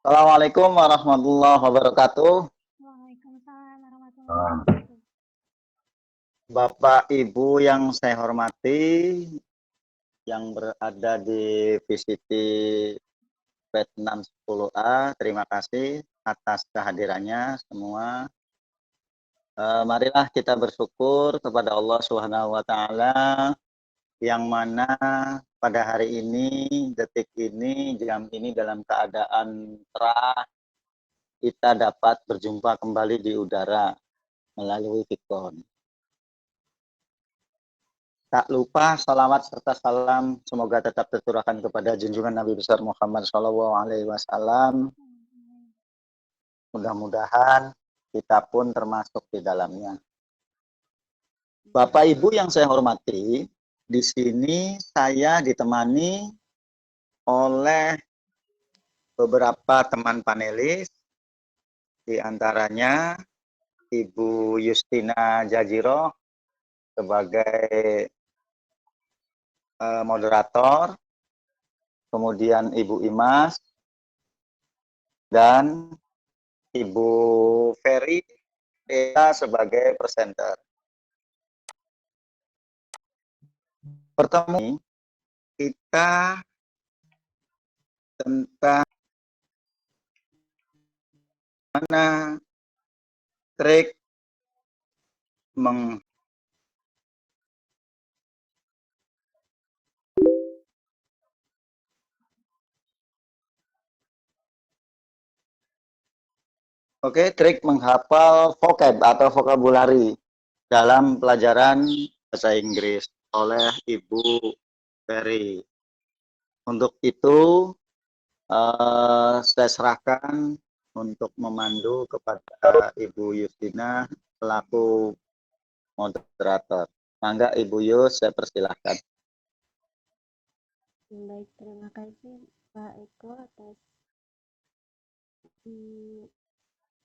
Assalamualaikum warahmatullahi wabarakatuh. Waalaikumsalam warahmatullahi Ah. wabarakatuh. Bapak Ibu yang saya hormati, yang berada di VCT PET 610A, terima kasih atas kehadirannya semua. Marilah kita bersyukur kepada Allah Subhanahu wa Ta'ala, yang mana pada hari ini, detik ini, jam ini dalam keadaan terang, kita dapat berjumpa kembali di udara melalui Vicon. Tak lupa salawat serta salam semoga tetap tercurahkan kepada junjungan Nabi besar Muhammad SAW. Mudah-mudahan kita pun termasuk di dalamnya. Bapak Ibu yang saya hormati, di sini saya ditemani oleh beberapa teman panelis, di antaranya Ibu Justina Jajiro sebagai moderator, kemudian Ibu Imas, dan Ibu Ferry sebagai presenter. Pertemuan kita tentang mana trik trik menghafal vocab atau vokabulari dalam pelajaran bahasa Inggris oleh Ibu Ferry. Untuk itu saya serahkan untuk memandu kepada Ibu Justina selaku moderator. Mangga Ibu Yus, saya persilahkan. Baik, terima kasih Pak Eko atas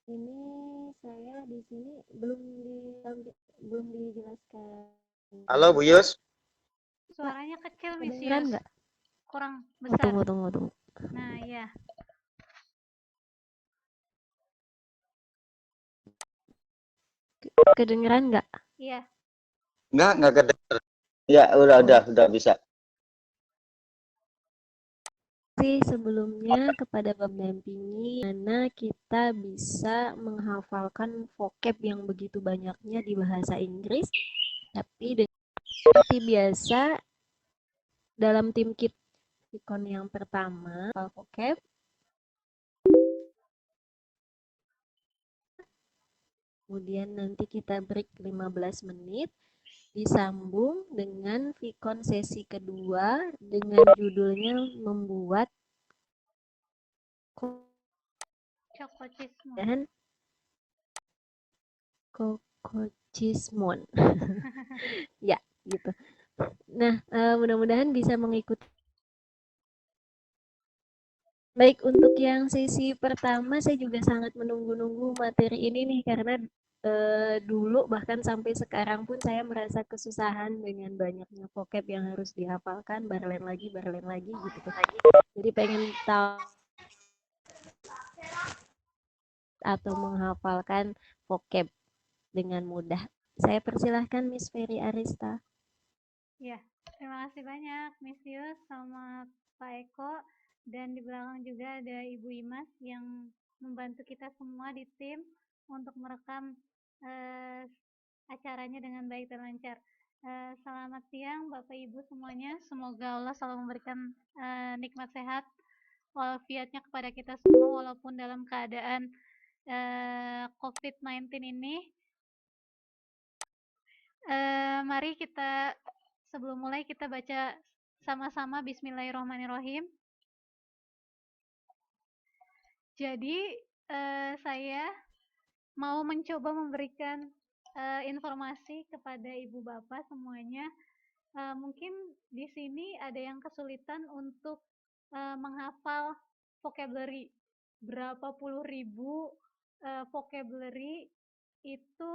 ini saya di sini belum dijelaskan. Halo Bu Yus. Suaranya kecil, Miss Yus. Nggak? Kurang besar. Tunggu. Nah, ya. Kedengeran nggak? Iya. Nggak kedengar. Ya, udah bisa. Sebelumnya kepada pendampingi mana kita bisa menghafalkan vocab yang begitu banyaknya di bahasa Inggris, tapi seperti biasa dalam tim kita Vicon yang pertama vocab, kemudian nanti kita break 15 menit, disambung dengan Vicon sesi kedua dengan judulnya membuat dan Kokochismon. Ya, gitu. Nah, mudah-mudahan bisa mengikuti. Baik, untuk yang sesi pertama saya juga sangat menunggu-nunggu materi ini nih karena dulu bahkan sampai sekarang pun saya merasa kesusahan dengan banyaknya vocab yang harus dihafalkan, barlen lagi gitu. Jadi pengen tahu atau menghafalkan vocab dengan mudah. Saya persilahkan Miss Ferry Arista. Ya, terima kasih banyak Miss Yus sama Pak Eko, dan di belakang juga ada Ibu Imas yang membantu kita semua di tim untuk merekam acaranya dengan baik dan lancar. Selamat siang Bapak Ibu semuanya, semoga Allah selalu memberikan nikmat sehat walafiatnya kepada kita semua walaupun dalam keadaan COVID-19 ini. Mari kita sebelum mulai kita baca sama-sama Bismillahirrahmanirrahim. Jadi saya mau mencoba memberikan informasi kepada ibu bapak semuanya. Mungkin di sini ada yang kesulitan untuk menghafal vocabulary. Berapa puluh ribu vocabulary itu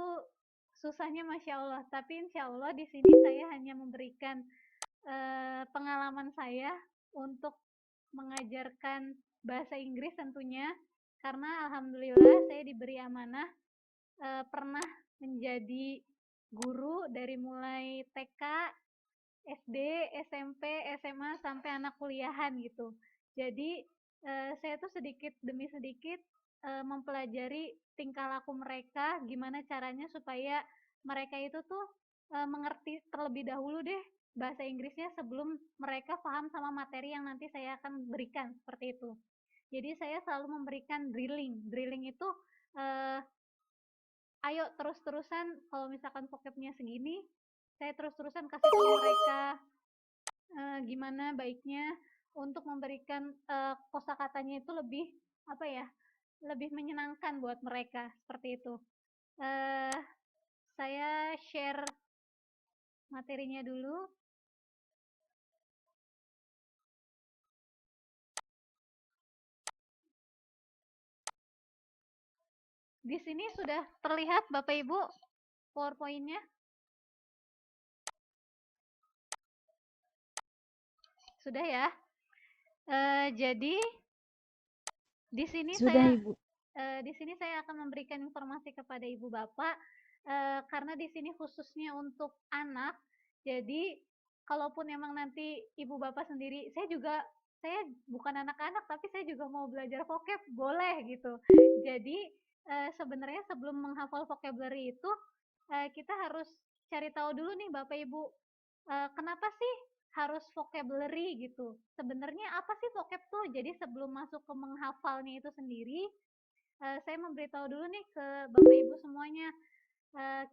susahnya Masya Allah. Tapi Insya Allah di sini saya hanya memberikan pengalaman saya untuk mengajarkan bahasa Inggris tentunya, karena alhamdulillah saya diberi amanah pernah menjadi guru dari mulai TK, SD, SMP, SMA, sampai anak kuliahan gitu. Jadi saya tuh sedikit demi sedikit mempelajari tingkah laku mereka, gimana caranya supaya mereka itu tuh mengerti terlebih dahulu deh bahasa Inggrisnya sebelum mereka paham sama materi yang nanti saya akan berikan, seperti itu. Jadi saya selalu memberikan drilling. Drilling itu ayo terus-terusan kalau misalkan vocabnya segini, saya terus-terusan kasih tahu mereka gimana baiknya untuk memberikan kosakatanya itu lebih apa ya, lebih menyenangkan buat mereka, seperti itu. Saya share materinya dulu. Di sini sudah terlihat Bapak Ibu PowerPoint-nya? Sudah ya? Jadi di sini Sudah, saya Ibu. di sini saya akan memberikan informasi kepada Ibu Bapak karena di sini khususnya untuk anak. Jadi kalaupun emang nanti Ibu Bapak sendiri, saya bukan anak-anak tapi saya juga mau belajar vocab, boleh gitu. Jadi sebenarnya sebelum menghafal vocabulary itu kita harus cari tahu dulu nih Bapak Ibu, kenapa sih harus vocabulary gitu. Sebenarnya apa sih vocab tuh? Jadi sebelum masuk ke menghafalnya itu sendiri, saya memberitahu dulu nih ke Bapak Ibu semuanya,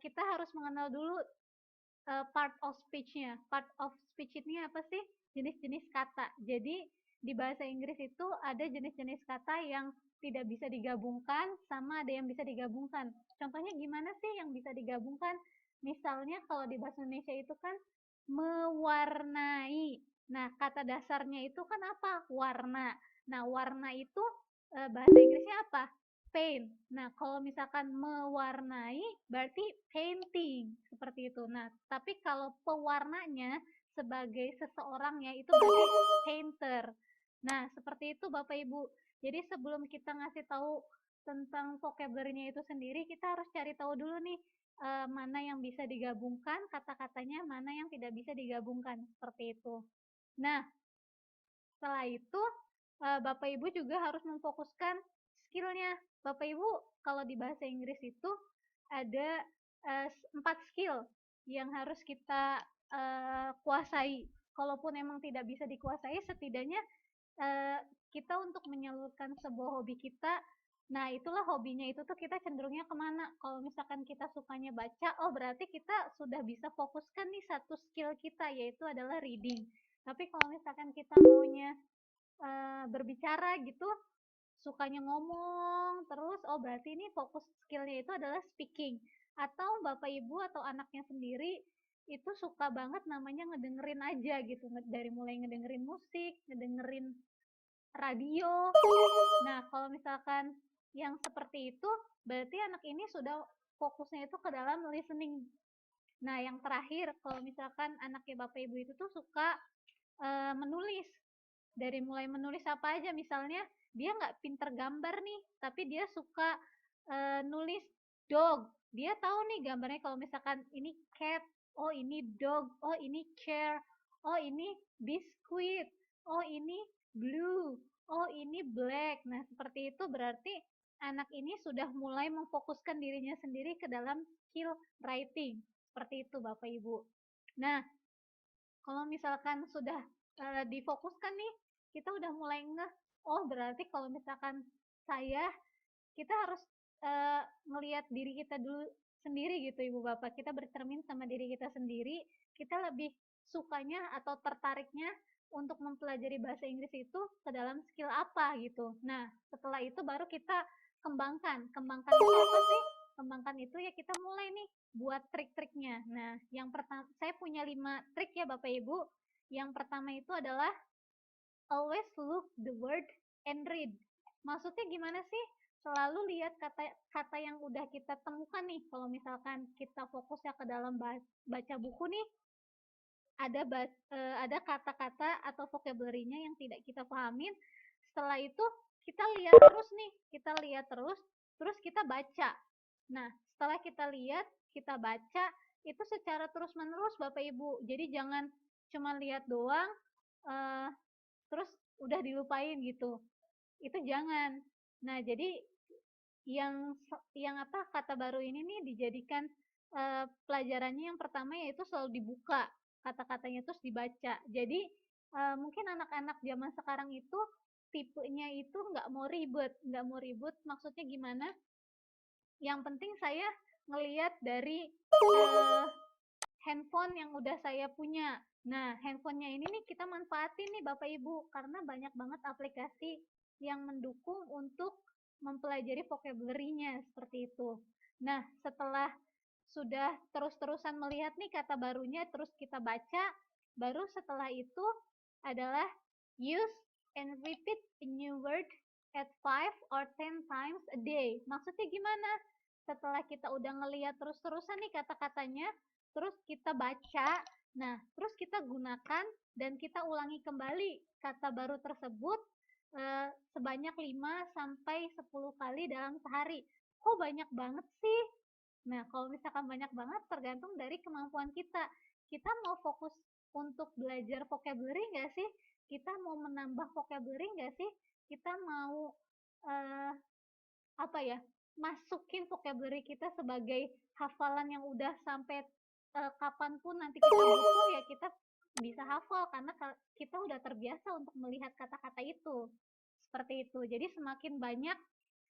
kita harus mengenal dulu part of speech-nya. Part of speech ini apa sih? Jenis-jenis kata. Jadi di bahasa Inggris itu ada jenis-jenis kata yang tidak bisa digabungkan sama ada yang bisa digabungkan. Contohnya gimana sih yang bisa digabungkan? Misalnya kalau di bahasa Indonesia itu kan mewarnai. Nah, kata dasarnya itu kan apa? Warna. Nah, warna itu bahasa Inggrisnya apa? Paint. Nah, kalau misalkan mewarnai berarti painting, seperti itu. Nah, tapi kalau pewarnanya sebagai seseorangnya itu berarti painter. Nah, seperti itu Bapak Ibu. Jadi sebelum kita ngasih tahu tentang vocabulary-nya itu sendiri, kita harus cari tahu dulu nih mana yang bisa digabungkan kata-katanya, mana yang tidak bisa digabungkan, seperti itu. Nah, setelah itu Bapak Ibu juga harus memfokuskan skill-nya. Bapak Ibu kalau di bahasa Inggris itu ada 4 skill yang harus kita kuasai. Kalaupun emang tidak bisa dikuasai, setidaknya kita untuk menyalurkan sebuah hobi kita, nah itulah hobinya itu tuh kita cenderungnya kemana. Kalau misalkan kita sukanya baca, oh berarti kita sudah bisa fokuskan nih satu skill kita, yaitu adalah reading. Tapi kalau misalkan kita maunya berbicara gitu, sukanya ngomong terus, oh berarti ini fokus skillnya itu adalah speaking. Atau Bapak Ibu atau anaknya sendiri itu suka banget namanya ngedengerin aja gitu, dari mulai ngedengerin musik, ngedengerin radio. Nah, kalau misalkan yang seperti itu, berarti anak ini sudah fokusnya itu ke dalam listening. Nah, yang terakhir, kalau misalkan anaknya Bapak Ibu itu tuh suka menulis. Dari mulai menulis apa aja, misalnya dia nggak pinter gambar nih, tapi dia suka nulis dog. Dia tahu nih gambarnya kalau misalkan ini cat, oh ini dog, oh ini chair, oh ini biskuit, oh ini blue, oh ini black. Nah, seperti itu berarti anak ini sudah mulai memfokuskan dirinya sendiri ke dalam skill writing. Seperti itu Bapak Ibu. Nah, kalau misalkan sudah difokuskan nih, kita udah mulai ngeh, oh berarti kalau misalkan kita harus ngelihat diri kita dulu sendiri gitu Ibu Bapak. Kita bercermin sama diri kita sendiri, kita lebih sukanya atau tertariknya untuk mempelajari bahasa Inggris itu ke dalam skill apa gitu. Nah, setelah itu baru kita kembangkan. Kembangkan itu apa sih? Kembangkan itu ya kita mulai nih buat trik-triknya. Nah, yang pertama, saya punya 5 trik ya Bapak Ibu. Yang pertama itu adalah always look the word and read. Maksudnya gimana sih? Selalu lihat kata-kata yang udah kita temukan nih. Kalau misalkan kita fokusnya ke dalam baca buku nih, ada kata-kata atau vocabulary-nya yang tidak kita pahamin. Setelah itu kita lihat terus nih, terus kita baca. Nah, setelah kita lihat, kita baca, itu secara terus-menerus Bapak Ibu. Jadi jangan cuma lihat doang, terus udah dilupain gitu. Itu jangan. Nah, jadi yang apa kata baru ini nih dijadikan pelajarannya yang pertama yaitu selalu dibuka kata-katanya terus dibaca. Jadi mungkin anak-anak zaman sekarang itu tipenya itu nggak mau ribet. Maksudnya gimana? Yang penting saya ngelihat dari handphone yang udah saya punya. Nah, handphonenya ini nih kita manfaatin nih Bapak Ibu, karena banyak banget aplikasi yang mendukung untuk mempelajari vocabulary-nya, seperti itu. Nah, setelah sudah terus-terusan melihat nih kata barunya, terus kita baca, baru setelah itu adalah use and repeat a new word at 5 or 10 times a day. Maksudnya gimana? Setelah kita udah ngelihat terus-terusan nih kata-katanya, terus kita baca, nah terus kita gunakan dan kita ulangi kembali kata baru tersebut sebanyak 5-10 kali dalam sehari. Kok banyak banget sih? Nah, kalau misalkan banyak banget tergantung dari kemampuan kita. Kita mau fokus untuk belajar vocabulary nggak sih? Kita mau menambah vocabulary nggak sih? Kita mau masukin vocabulary kita sebagai hafalan yang udah sampai kapanpun nanti kita butuh ya kita bisa hafal karena kita udah terbiasa untuk melihat kata-kata itu. Seperti itu. Jadi semakin banyak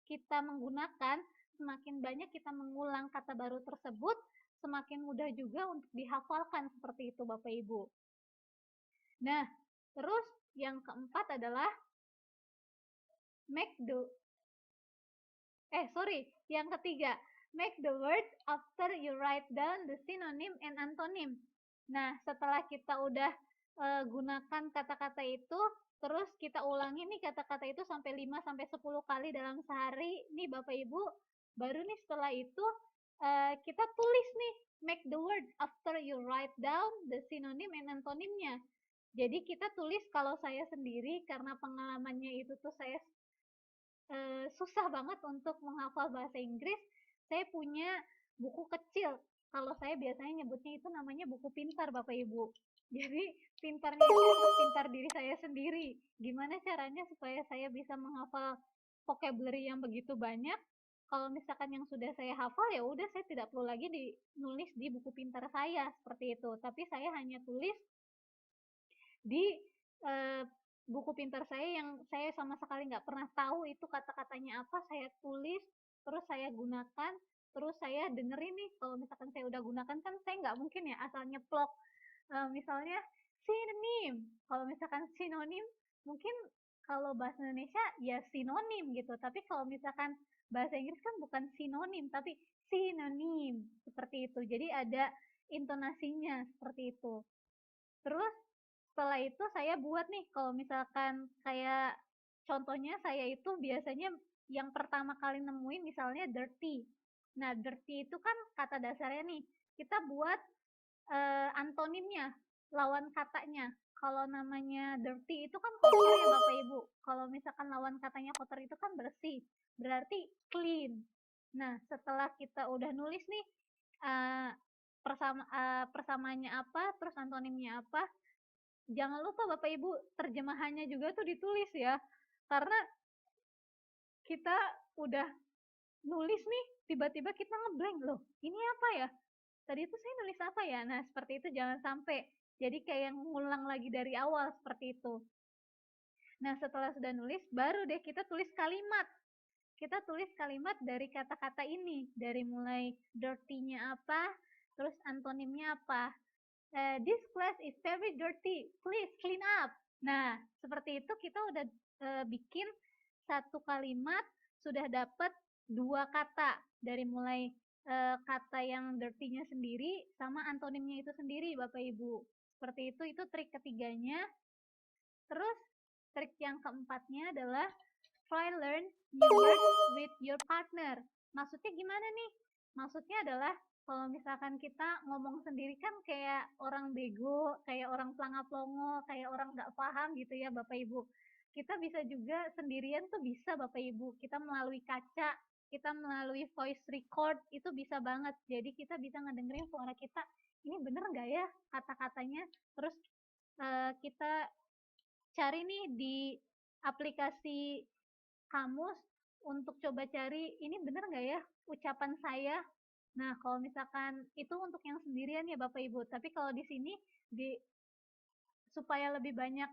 kita menggunakan, semakin banyak kita mengulang kata baru tersebut, semakin mudah juga untuk dihafalkan seperti itu Bapak Ibu. Nah, terus yang keempat adalah yang ketiga, make the word after you write down the synonym and antonym. Nah, setelah kita udah gunakan kata-kata itu, terus kita ulangi nih kata-kata itu sampai 5-10 kali dalam sehari. Nih Bapak Ibu, baru nih setelah itu kita tulis nih, make the word after you write down the synonym and antonymnya. Jadi kita tulis, kalau saya sendiri karena pengalamannya itu tuh saya susah banget untuk menghafal bahasa Inggris, saya punya buku kecil. Kalau saya biasanya nyebutnya itu namanya buku pintar Bapak Ibu. Jadi pintarnya itu untuk pintar diri saya sendiri. Gimana caranya supaya saya bisa menghafal vocabulary yang begitu banyak? Kalau misalkan yang sudah saya hafal ya udah saya tidak perlu lagi nulis di buku pintar saya seperti itu. Tapi saya hanya tulis di buku pintar saya yang saya sama sekali nggak pernah tahu itu kata-katanya apa, saya tulis, terus saya gunakan, terus saya dengerin nih, kalau misalkan saya udah gunakan kan saya nggak mungkin ya asal nyeplok, misalnya sinonim, kalau misalkan sinonim, mungkin kalau bahasa Indonesia ya sinonim gitu, tapi kalau misalkan bahasa Inggris kan bukan sinonim, tapi sinonim, seperti itu, jadi ada intonasinya, seperti itu. Terus setelah itu saya buat nih, kalau misalkan kayak contohnya saya itu biasanya yang pertama kali nemuin misalnya dirty. Nah, dirty itu kan kata dasarnya nih. Kita buat antonimnya, lawan katanya. Kalau namanya dirty itu kan kotor ya Bapak Ibu. Kalau misalkan lawan katanya kotor itu kan bersih. Berarti clean. Nah, setelah kita udah nulis nih persamaannya apa, terus antonimnya apa, jangan lupa Bapak Ibu terjemahannya juga tuh ditulis ya, karena kita udah nulis nih, tiba-tiba kita ngeblank loh, ini apa ya? Tadi itu saya nulis apa ya? Nah, seperti itu jangan sampai. Jadi kayak ngulang lagi dari awal seperti itu. Nah, setelah sudah nulis, baru deh kita tulis kalimat. Kita tulis kalimat dari kata-kata ini, dari mulai dirty-nya apa, terus antonimnya apa. This class is very dirty, please clean up. Nah, seperti itu kita udah bikin satu kalimat, sudah dapat 2 kata, dari mulai kata yang dirty-nya sendiri sama antonimnya itu sendiri Bapak Ibu. Seperti itu trik ketiganya. Terus trik yang keempatnya adalah try learn new words with your partner. Maksudnya gimana nih? Maksudnya adalah kalau misalkan kita ngomong sendiri kan kayak orang bego, kayak orang pelangap-longo, kayak orang nggak paham gitu ya Bapak Ibu. kita bisa juga sendirian tuh bisa Bapak Ibu. Kita melalui kaca, kita melalui voice record itu bisa banget. Jadi kita bisa ngedengerin suara kita. Ini bener nggak ya kata-katanya? Terus kita cari nih di aplikasi kamus untuk coba cari ini bener nggak ya ucapan saya. Nah, kalau misalkan itu untuk yang sendirian ya Bapak Ibu. Tapi kalau di sini supaya lebih banyak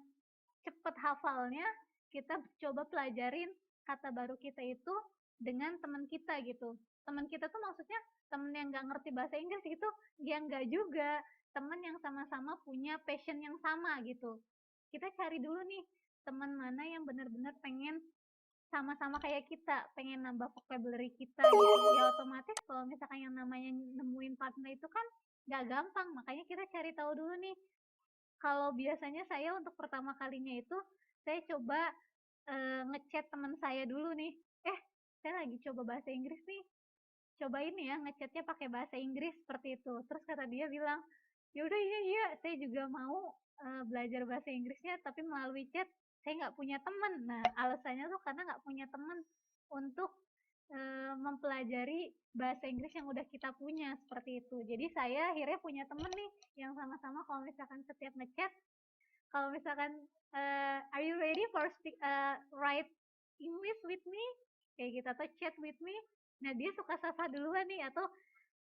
cepet hafalnya, kita coba pelajarin kata baru kita itu dengan teman kita gitu. Teman kita tuh maksudnya teman yang nggak ngerti bahasa Inggris itu, ya nggak juga. Teman yang sama-sama punya passion yang sama gitu. Kita cari dulu nih teman mana yang benar-benar pengen sama-sama kayak kita, pengen nambah vocabulary kita gitu. Ya otomatis kalau misalkan yang namanya nemuin partner itu kan nggak gampang, makanya kita cari tahu dulu nih. Kalau biasanya saya untuk pertama kalinya itu, saya coba ngechat teman saya dulu nih. Saya lagi coba bahasa Inggris nih. Cobain ya ngechatnya pakai bahasa Inggris seperti itu. Terus kata dia bilang, ya udah iya, saya juga mau belajar bahasa Inggrisnya, tapi melalui chat saya nggak punya teman. Nah, alasannya tuh karena nggak punya teman untuk mempelajari bahasa Inggris yang udah kita punya seperti itu. Jadi saya akhirnya punya temen nih yang sama-sama kalau misalkan setiap ngechat, kalau misalkan are you ready for write English with me kayak gitu atau chat with me. Nah dia suka sapa duluan nih atau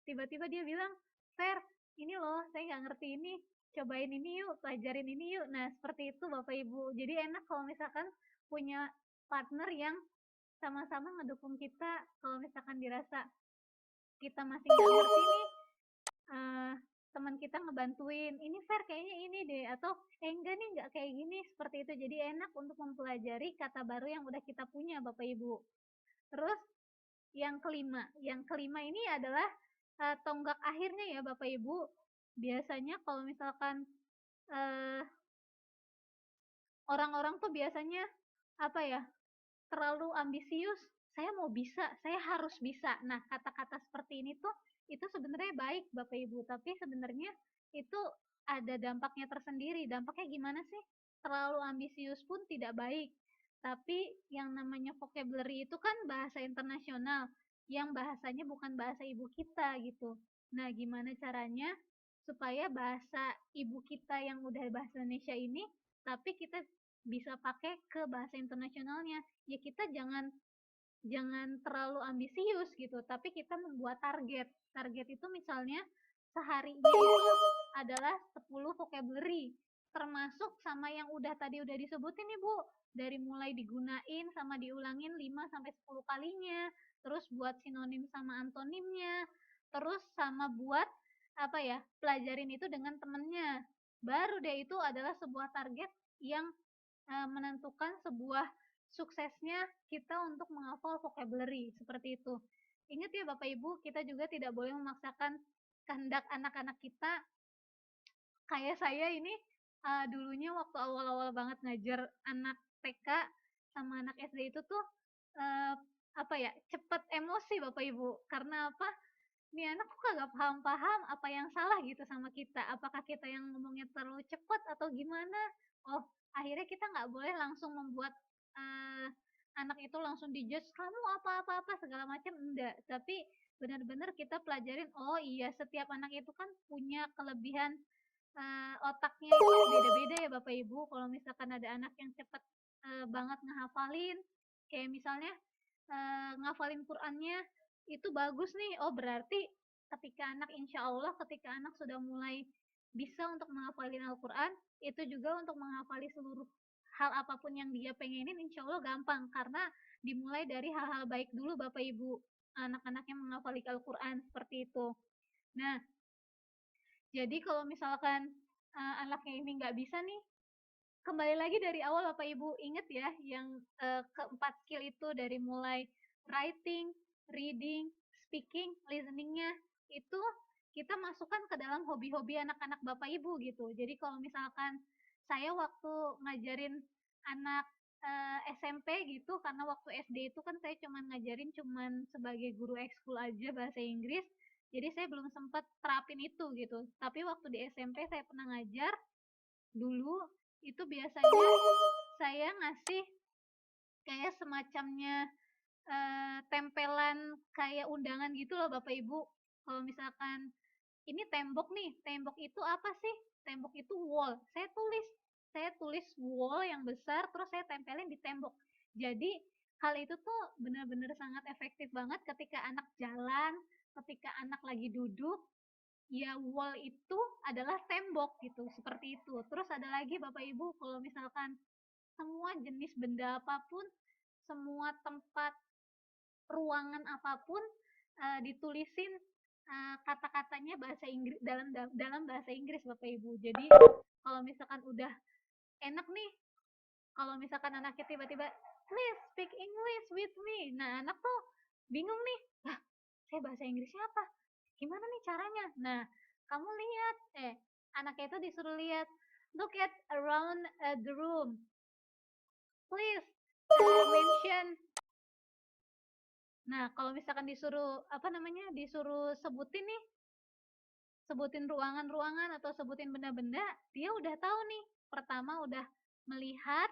tiba-tiba dia bilang, Fer ini loh saya nggak ngerti ini, cobain ini yuk, pelajarin ini yuk. Nah seperti itu Bapak Ibu. Jadi enak kalau misalkan punya partner yang sama-sama ngedukung kita. Kalau misalkan dirasa kita masih nggak ngerti nih, teman kita ngebantuin, ini Fer kayaknya ini deh, atau enggak nih nggak kayak gini, seperti itu. Jadi enak untuk mempelajari kata baru yang udah kita punya Bapak Ibu. Terus yang kelima ini adalah tonggak akhirnya ya Bapak Ibu. Biasanya kalau misalkan orang-orang tuh biasanya apa ya, terlalu ambisius, saya mau bisa, saya harus bisa. Nah, kata-kata seperti ini tuh itu sebenarnya baik Bapak Ibu, tapi sebenarnya itu ada dampaknya tersendiri. Dampaknya gimana sih? Terlalu ambisius pun tidak baik. Tapi yang namanya vocabulary itu kan bahasa internasional, yang bahasanya bukan bahasa ibu kita gitu. Nah, gimana caranya supaya bahasa ibu kita yang udah bahasa Indonesia ini, tapi kita bisa pakai ke bahasa internasionalnya. Ya kita jangan terlalu ambisius gitu, tapi kita membuat target. Target itu misalnya seharinya itu adalah 10 vocabulary, termasuk sama yang tadi udah disebutin nih Bu, dari mulai digunain sama diulangin 5 sampai 10 kalinya, terus buat sinonim sama antonimnya, terus sama buat apa ya, pelajarin itu dengan temennya. Baru deh itu adalah sebuah target yang menentukan sebuah suksesnya kita untuk menghafal vocabulary, seperti itu. Ingat ya Bapak Ibu, kita juga tidak boleh memaksakan kehendak anak-anak kita. Kayak saya ini dulunya waktu awal-awal banget ngajar anak TK sama anak SD itu tuh apa ya, cepet emosi Bapak Ibu. Karena apa? Nih anak kok kagak paham-paham apa yang salah gitu sama kita. Apakah kita yang ngomongnya terlalu cepet atau gimana? Oh, akhirnya kita nggak boleh langsung membuat anak itu langsung dijudge, kamu apa-apa-apa segala macam, enggak. Tapi benar-benar kita pelajarin, oh iya setiap anak itu kan punya kelebihan otaknya itu beda-beda ya Bapak Ibu. Kalau misalkan ada anak yang cepat banget ngehafalin, kayak misalnya ngafalin Qurannya itu bagus nih, oh berarti ketika anak insya Allah ketika anak sudah mulai bisa untuk menghafalin Al-Quran, itu juga untuk menghafali seluruh hal apapun yang dia pengenin insya Allah gampang, karena dimulai dari hal-hal baik dulu Bapak Ibu, anak-anaknya menghafali Al-Quran seperti itu. Nah, jadi kalau misalkan anaknya ini nggak bisa nih, kembali lagi dari awal Bapak Ibu, ingat ya yang keempat skill itu dari mulai writing, reading, speaking, listeningnya itu kita masukkan ke dalam hobi-hobi anak-anak Bapak Ibu gitu. Jadi kalau misalkan saya waktu ngajarin anak SMP gitu, karena waktu SD itu kan saya ngajarin sebagai guru ekskul aja bahasa Inggris, jadi saya belum sempat terapin itu gitu. Tapi waktu di SMP saya pernah ngajar dulu, itu biasanya saya ngasih kayak semacamnya tempelan kayak undangan gitu loh Bapak Ibu. Kalau misalkan ini tembok nih, tembok itu apa sih? Tembok itu wall. Saya tulis wall yang besar, terus saya tempelin di tembok. Jadi hal itu tuh benar-benar sangat efektif banget ketika anak jalan, ketika anak lagi duduk, ya wall itu adalah tembok gitu, seperti itu. Terus ada lagi Bapak Ibu, kalau misalkan semua jenis benda apapun, semua tempat ruangan apapun ditulisin kata-katanya bahasa Inggris dalam bahasa Inggris Bapak Ibu. Jadi kalau misalkan udah enak nih, kalau misalkan anaknya tiba-tiba please speak English with me. Nah, anak tuh bingung nih. Lah, saya bahasa Inggrisnya apa? Gimana nih caranya? Nah, kamu lihat anaknya itu disuruh lihat, look at around the room. Please mention. Nah, kalau misalkan disuruh disuruh sebutin nih, sebutin ruangan-ruangan atau sebutin benda-benda, dia udah tahu nih. Pertama udah melihat,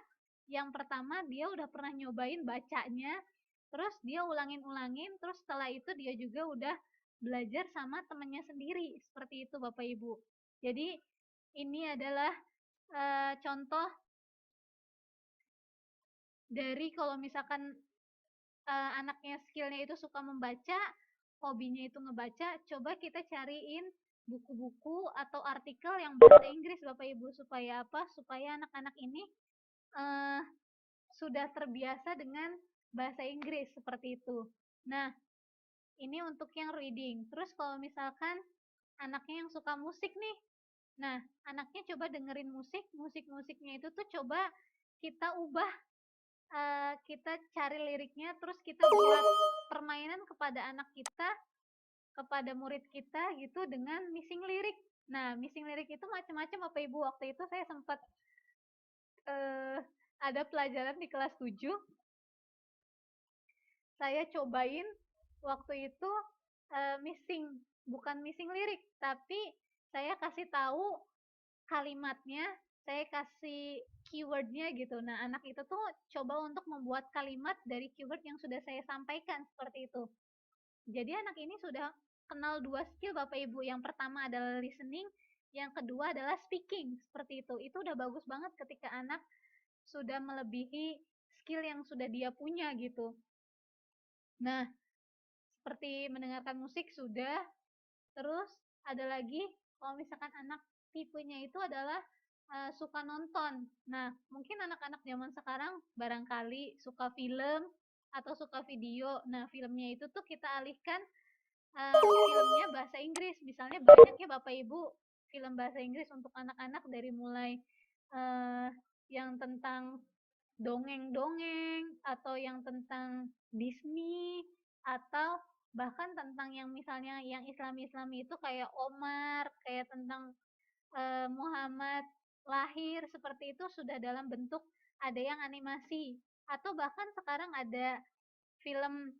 yang pertama dia udah pernah nyobain bacanya, terus dia ulangin-ulangin, terus setelah itu dia juga udah belajar sama temannya sendiri. Seperti itu Bapak Ibu. Jadi ini adalah contoh dari kalau misalkan anaknya skillnya itu suka membaca, hobinya itu ngebaca, coba kita cariin buku-buku atau artikel yang bahasa Inggris Bapak Ibu, supaya apa? Supaya anak-anak ini sudah terbiasa dengan bahasa Inggris seperti itu. Nah, ini untuk yang reading. Terus kalau misalkan anaknya yang suka musik nih, nah anaknya coba dengerin musik-musiknya itu tuh coba kita ubah, kita cari liriknya, terus kita buat permainan kepada anak kita, kepada murid kita gitu dengan missing lirik. Nah, missing lirik itu macam-macam Bapak Ibu. Waktu itu saya sempat ada pelajaran di kelas 7. Saya cobain waktu itu bukan missing lirik, tapi saya kasih tahu kalimatnya, saya kasih keywordnya gitu. Nah, anak itu tuh coba untuk membuat kalimat dari keyword yang sudah saya sampaikan, seperti itu. Jadi anak ini sudah kenal 2 skill Bapak Ibu. Yang pertama adalah listening, yang kedua adalah speaking, seperti itu. Itu udah bagus banget ketika anak sudah melebihi skill yang sudah dia punya gitu. Nah, seperti mendengarkan musik sudah, terus ada lagi kalau misalkan anak tipenya itu adalah suka nonton. Nah, mungkin anak-anak zaman sekarang barangkali suka film atau suka video. Nah, filmnya itu tuh kita alihkan filmnya bahasa Inggris. Misalnya banyak ya Bapak Ibu film bahasa Inggris untuk anak-anak, dari mulai yang tentang dongeng-dongeng, atau yang tentang Disney, atau bahkan tentang yang misalnya yang Islami-Islami itu kayak Omar, kayak tentang Muhammad lahir, seperti itu sudah dalam bentuk ada yang animasi, atau bahkan sekarang ada film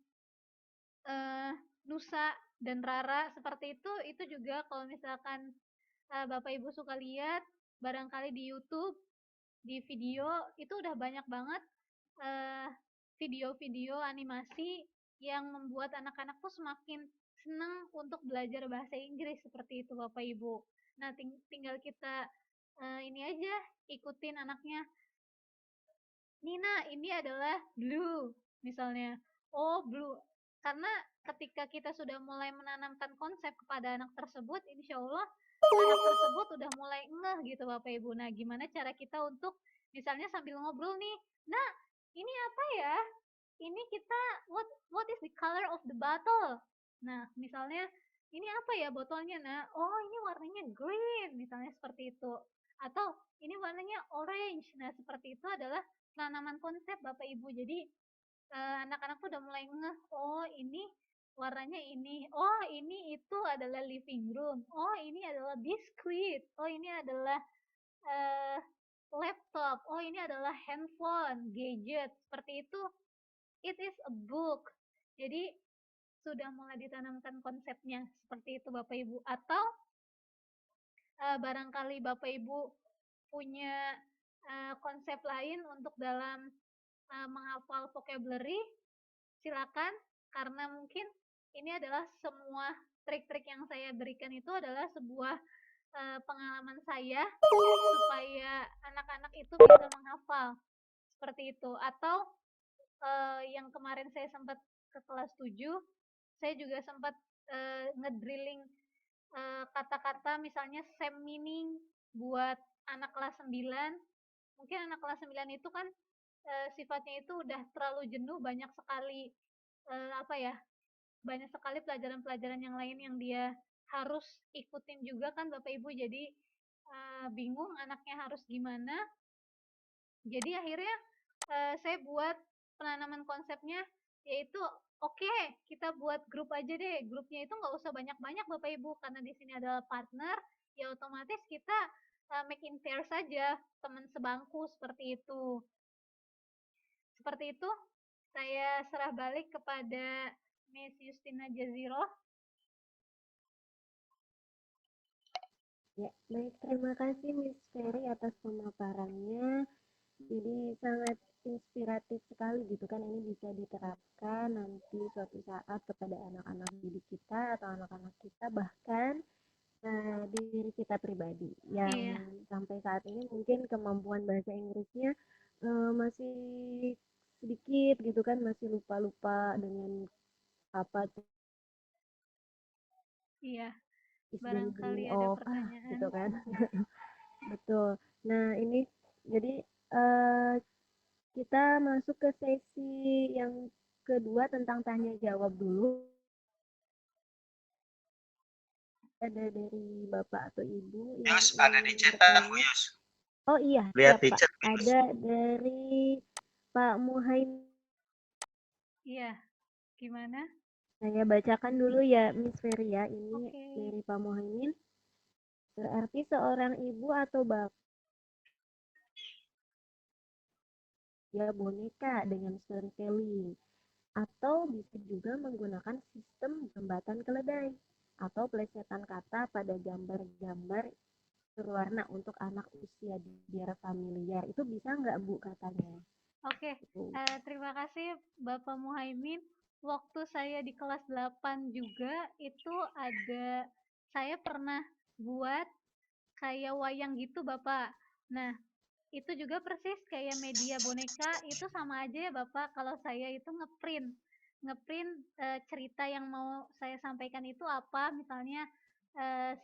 Nusa dan Rara, seperti itu juga kalau misalkan Bapak Ibu suka lihat barangkali di YouTube, di video itu udah banyak banget video-video animasi yang membuat anak-anak tuh semakin senang untuk belajar bahasa Inggris, seperti itu Bapak Ibu. Nah, tinggal kita ini aja, ikutin anaknya. Nina, ini adalah blue, misalnya. Oh, blue. Karena ketika kita sudah mulai menanamkan konsep kepada anak tersebut, insya Allah anak tersebut udah mulai ngeh gitu Bapak Ibu. Nah, gimana cara kita untuk misalnya sambil ngobrol nih, nah ini apa ya? Ini kita what is the color of the bottle? Nah, misalnya ini apa ya botolnya? Nah, oh ini warnanya green, misalnya seperti itu. Atau ini warnanya orange. Nah, seperti itu adalah penanaman konsep Bapak Ibu. Jadi anak-anak tuh udah mulai ngeh, oh ini warnanya ini, oh ini itu adalah living room, oh ini adalah biskuit, oh ini adalah laptop, oh ini adalah handphone, gadget, seperti itu. It is a book. Jadi sudah mulai ditanamkan konsepnya, seperti itu Bapak Ibu. Atau barangkali Bapak Ibu punya konsep lain untuk dalam menghafal vocabulary, silakan, karena mungkin ini adalah semua trik-trik yang saya berikan itu adalah sebuah pengalaman saya supaya anak-anak itu bisa menghafal seperti itu. Atau yang kemarin saya sempat ke kelas 7, saya juga sempat ngedrilling kata-kata misalnya same meaning buat anak kelas 9. Mungkin anak kelas 9 itu kan sifatnya itu udah terlalu jenuh, banyak sekali banyak sekali pelajaran-pelajaran yang lain yang dia harus ikutin juga kan Bapak Ibu. Jadi bingung anaknya harus gimana. Jadi akhirnya saya buat penanaman konsepnya, yaitu oke, kita buat grup aja deh. Grupnya itu nggak usah banyak-banyak Bapak Ibu, karena di sini adalah partner, ya otomatis kita make in pair saja, teman sebangku seperti itu. Seperti itu, saya serah balik kepada Miss Justina Jaziro. Ya, baik, terima kasih Miss Ferry atas pemaparannya. Jadi sangat inspiratif sekali gitu kan, ini bisa diterapkan nanti suatu saat kepada anak-anak didik kita atau anak-anak kita, bahkan diri kita pribadi yang sampai saat ini mungkin kemampuan bahasa Inggrisnya masih sedikit gitu kan, masih lupa-lupa dengan apa Iya, is the barangkali meaning ada of pertanyaan. gitu kan. Betul. Nah, ini jadi kita masuk ke sesi yang kedua tentang tanya jawab dulu. Ada dari Bapak atau Ibu yang Yus, ada di cetak Bu Yus. Oh iya, Lihat siap di Pak. chat. Ada dari Pak Muhaimin. Iya, gimana? Saya bacakan dulu ya Miss Ferry ya. Ini Oke. dari Pak Muhaimin. Berarti seorang ibu atau bapak ya boneka dengan storytelling. Atau bisa juga menggunakan sistem jembatan keledai atau plesetan kata pada gambar-gambar berwarna untuk anak usia biar familiar. Itu bisa nggak Bu katanya? Oke, terima kasih Bapak Muhaimin. Waktu saya di kelas 8 juga itu saya pernah buat kayak wayang gitu Bapak. Nah, itu juga persis kayak media boneka, itu sama aja ya Bapak, kalau saya itu ngeprint cerita yang mau saya sampaikan itu apa, misalnya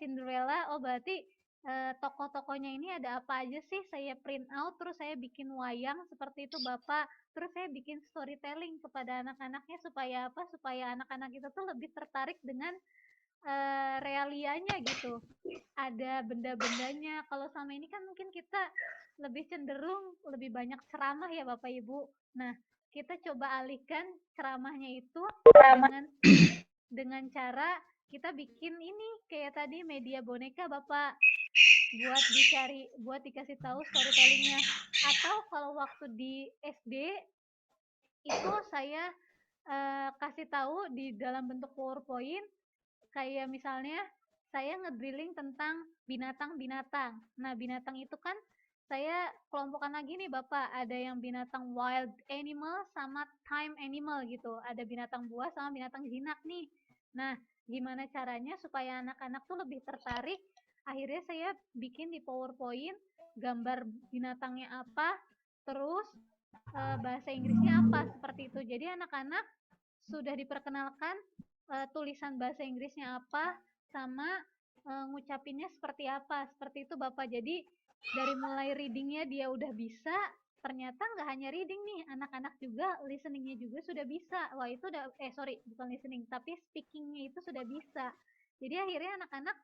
Cinderella, oh berarti tokoh-tokohnya ini ada apa aja sih, saya print out, terus saya bikin wayang seperti itu Bapak, terus saya bikin storytelling kepada anak-anaknya supaya apa, supaya anak-anak itu tuh lebih tertarik dengan realianya gitu, ada benda-bendanya. Kalau sama ini kan mungkin kita lebih cenderung lebih banyak ceramah ya Bapak Ibu. Nah, kita coba alihkan ceramahnya itu dengan cara kita bikin ini kayak tadi media boneka Bapak, buat dikasih tahu storytellingnya. Atau kalau waktu di SD itu saya kasih tahu di dalam bentuk PowerPoint, kayak misalnya saya ngedrilling tentang binatang-binatang. Nah, binatang itu kan saya kelompokkan lagi nih Bapak, ada yang binatang wild animal sama tame animal gitu. Ada binatang buas sama binatang jinak nih. Nah, gimana caranya supaya anak-anak tuh lebih tertarik? Akhirnya saya bikin di PowerPoint gambar binatangnya apa, terus bahasa Inggrisnya apa, seperti itu. Jadi anak-anak sudah diperkenalkan tulisan bahasa Inggrisnya apa, sama ngucapinnya seperti apa, seperti itu Bapak. Jadi dari mulai readingnya dia udah bisa, ternyata nggak hanya reading nih, anak-anak juga listeningnya juga sudah bisa. Wah itu udah, bukan listening, tapi speakingnya itu sudah bisa. Jadi akhirnya anak-anak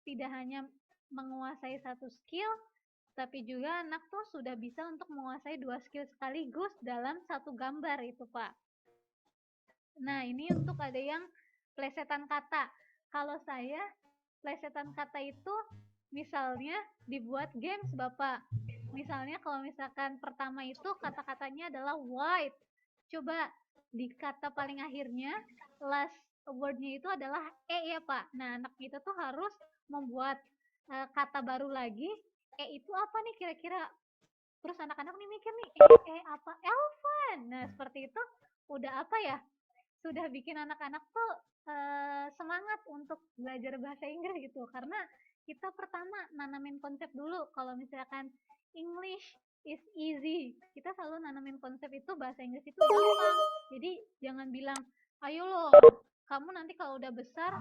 tidak hanya menguasai satu skill, tapi juga anak tuh sudah bisa untuk menguasai 2 skill sekaligus dalam satu gambar itu Pak. Nah, ini untuk ada yang plesetan kata. Kalau saya, plesetan kata itu misalnya dibuat games, Bapak. Misalnya kalau misalkan pertama itu kata-katanya adalah white. Coba di kata paling akhirnya, last word-nya itu adalah E ya, Pak. Nah, anak itu tuh harus membuat kata baru lagi. E itu apa nih kira-kira? Terus anak-anak nih mikir nih, apa? Elvan. Nah, seperti itu udah apa ya? Sudah bikin anak-anak tuh semangat untuk belajar bahasa Inggris gitu. Karena kita pertama nanamin konsep dulu kalau misalkan English is easy. Kita selalu nanamin konsep itu bahasa Inggris itu gampang. Jadi jangan bilang, ayo loh, kamu nanti kalau udah besar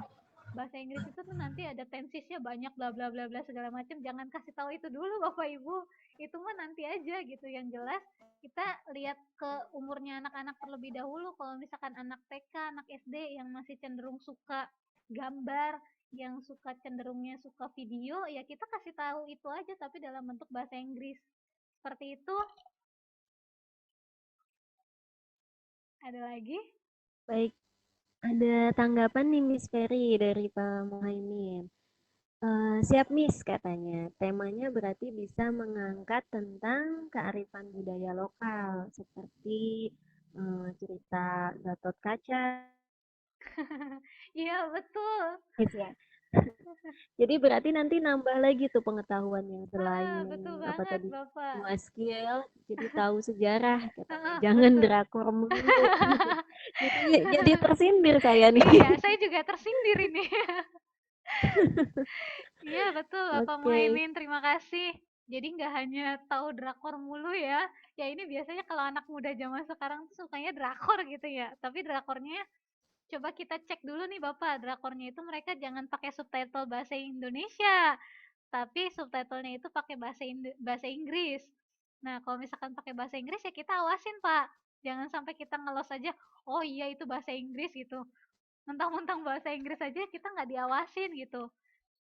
bahasa Inggris itu tuh nanti ada tensisnya banyak bla bla bla bla segala macam. Jangan kasih tahu itu dulu Bapak Ibu. Itu mah nanti aja gitu. Yang jelas kita lihat ke umurnya anak-anak terlebih dahulu. Kalau misalkan anak TK, anak SD yang masih cenderung suka gambar, yang suka cenderungnya suka video, ya kita kasih tahu itu aja tapi dalam bentuk bahasa Inggris. Seperti itu. Ada lagi? Baik, ada tanggapan nih Miss Ferry dari Pak Muhaimin. Siap Miss katanya. Temanya berarti bisa mengangkat tentang kearifan budaya lokal seperti cerita Gatot Kaca. Iya, betul. Miss ya. Jadi berarti nanti nambah lagi tuh pengetahuannya selain Betul apa banget, tadi Bapak. dua skill, jadi tahu sejarah katanya. Heeh, Jangan betul. drakor melulu. Jadi tersindir saya nih. Iya, saya juga tersindir ini. Iya, betul Bapak Oke. Muhaimin, terima kasih. Jadi nggak hanya tahu drakor mulu ya. Ya ini biasanya kalau anak muda zaman sekarang tuh sukanya drakor gitu ya. Tapi drakornya coba kita cek dulu nih Bapak, drakornya itu mereka jangan pakai subtitle bahasa Indonesia, tapi subtitlenya itu pakai bahasa Inggris. Nah, kalau misalkan pakai bahasa Inggris ya kita awasin, Pak. Jangan sampai kita ngelos aja, oh iya itu bahasa Inggris gitu. Mentang-mentang bahasa Inggris aja kita nggak diawasin gitu.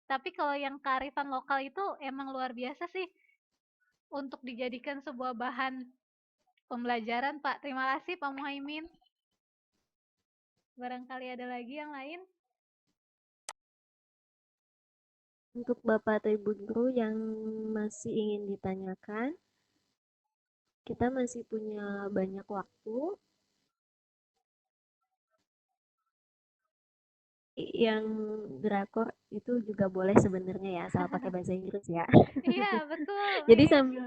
Tapi kalau yang kearifan lokal itu emang luar biasa sih untuk dijadikan sebuah bahan pembelajaran, Pak. Terima kasih, Pak Muhaimin. Barangkali ada lagi yang lain? Untuk Bapak atau Ibu guru yang masih ingin ditanyakan, kita masih punya banyak waktu. Yang drakor itu juga boleh sebenarnya ya, asal pakai bahasa Inggris ya. Iya, betul. Jadi Iya. sambil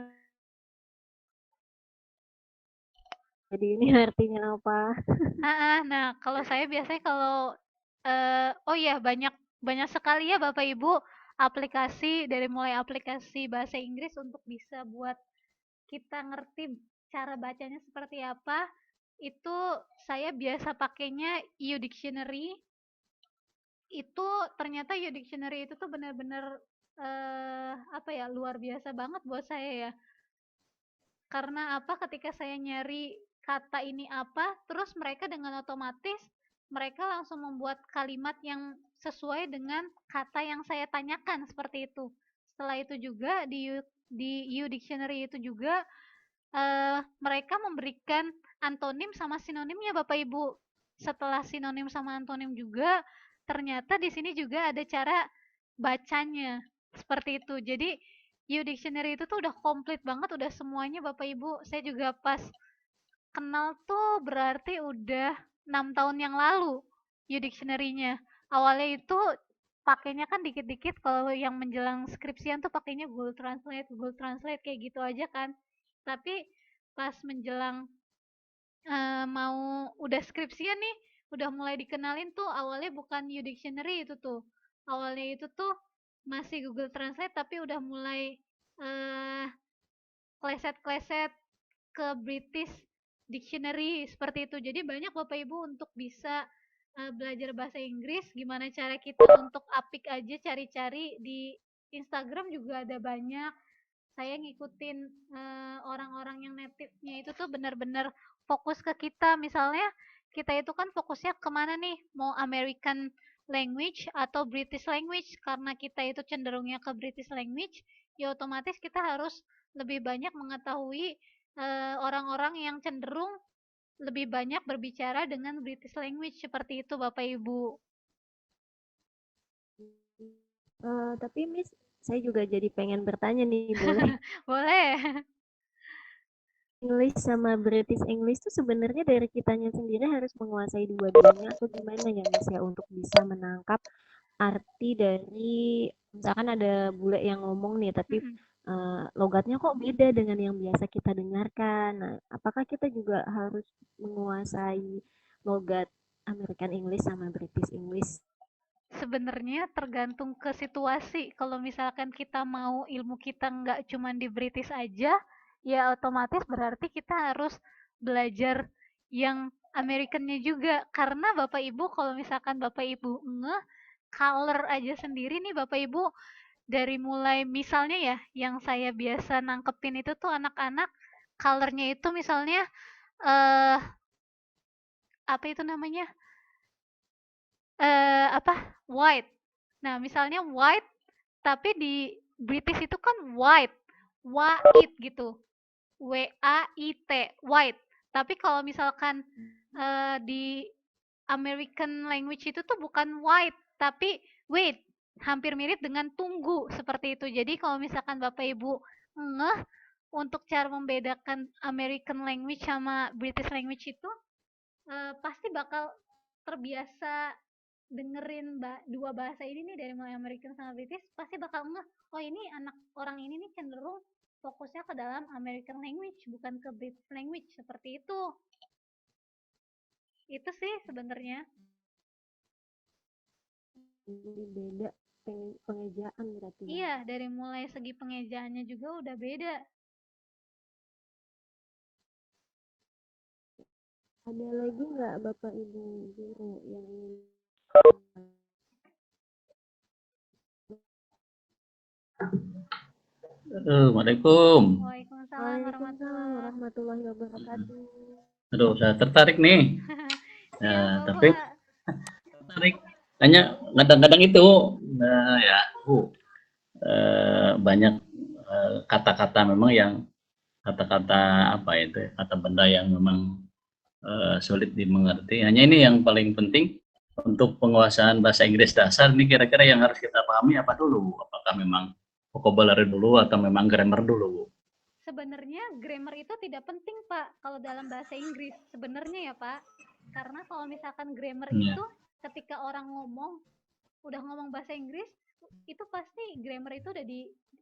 jadi ini artinya apa? Nah kalau saya biasanya kalau oh iya banyak banyak sekali ya Bapak Ibu aplikasi dari mulai aplikasi bahasa Inggris untuk bisa buat kita ngerti cara bacanya seperti apa. Itu saya biasa pakainya U-Dictionary. Itu ternyata U-Dictionary itu tuh benar-benar apa ya, luar biasa banget buat saya ya. Karena apa, ketika saya nyari kata ini apa, terus mereka dengan otomatis mereka langsung membuat kalimat yang sesuai dengan kata yang saya tanyakan, seperti itu. Setelah itu juga di U-Dictionary itu juga mereka memberikan antonim sama sinonimnya Bapak Ibu. Setelah sinonim sama antonim juga, ternyata di sini juga ada cara bacanya. Seperti itu. Jadi U-Dictionary itu tuh udah komplit banget, udah semuanya Bapak Ibu. Saya juga pas kenal tuh berarti udah 6 tahun yang lalu U-Dictionary-nya. Awalnya itu pakainya kan dikit-dikit, kalau yang menjelang skripsian tuh pakainya Google Translate kayak gitu aja kan. Tapi pas menjelang mau udah skripsian nih, udah mulai dikenalin tuh awalnya bukan U-Dictionary itu tuh. Awalnya itu tuh masih Google Translate tapi udah mulai eh kleset-kleset ke British Dictionary seperti itu. Jadi banyak Bapak Ibu untuk bisa belajar bahasa Inggris, gimana cara kita untuk apik aja cari-cari di Instagram juga ada banyak. Saya ngikutin orang-orang yang native-nya itu tuh benar-benar fokus ke kita. Misalnya kita itu kan fokusnya kemana nih? Mau American language atau British language? Karena kita itu cenderungnya ke British language, ya otomatis kita harus lebih banyak mengetahui orang-orang yang cenderung lebih banyak berbicara dengan British language seperti itu Bapak Ibu. Tapi Miss, saya juga jadi pengen bertanya nih, boleh? Boleh. English sama British English itu sebenarnya dari kitanya sendiri harus menguasai dua-duanya atau gimana ya Miss ya untuk bisa menangkap arti dari misalkan ada bule yang ngomong nih tapi logatnya kok beda dengan yang biasa kita dengarkan. Nah, apakah kita juga harus menguasai logat American English sama British English? Sebenarnya tergantung ke situasi. Kalau misalkan kita mau ilmu kita nggak cuma di British aja, ya otomatis berarti kita harus belajar yang Americannya juga. Karena Bapak Ibu, kalau misalkan Bapak Ibu color aja sendiri nih Bapak Ibu, dari mulai misalnya ya, yang saya biasa nangkepin itu tuh anak-anak colornya itu misalnya eh apa itu namanya? Apa? White. Nah, misalnya white tapi di British itu kan white, white gitu, W-A-I-T, white. Tapi kalau misalkan di American language itu tuh bukan white, tapi wait, hampir mirip dengan tunggu seperti itu. Jadi kalau misalkan Bapak Ibu ngeh untuk cara membedakan American language sama British language itu pasti bakal terbiasa dengerin dua bahasa ini nih dari mulai American sama British pasti bakal ngeh oh ini anak orang ini nih cenderung fokusnya ke dalam American language bukan ke British language seperti itu sih sebenarnya. Jadi beda pengejaan berarti ya. Iya, dari mulai segi pengejaannya juga udah beda. Ada lagi nggak Bapak Ibu guru yang ingin? Waalaikumsalam. Waalaikumsalam Waalaikumsalam warahmatullahi wabarakatuh. Aduh, saya tertarik nih. Siap, Tapi Bapak. tertarik hanya kadang-kadang itu ya, banyak kata-kata memang yang kata-kata apa itu, kata benda yang memang sulit dimengerti. Hanya ini yang paling penting untuk penguasaan bahasa Inggris dasar ini kira-kira yang harus kita pahami apa dulu? Apakah memang vocabulary dulu atau memang grammar dulu? Sebenarnya grammar itu tidak penting, Pak, kalau dalam bahasa Inggris. Sebenarnya ya, Pak. Karena kalau misalkan grammar Ya. itu ketika orang udah ngomong bahasa Inggris, itu pasti grammar itu udah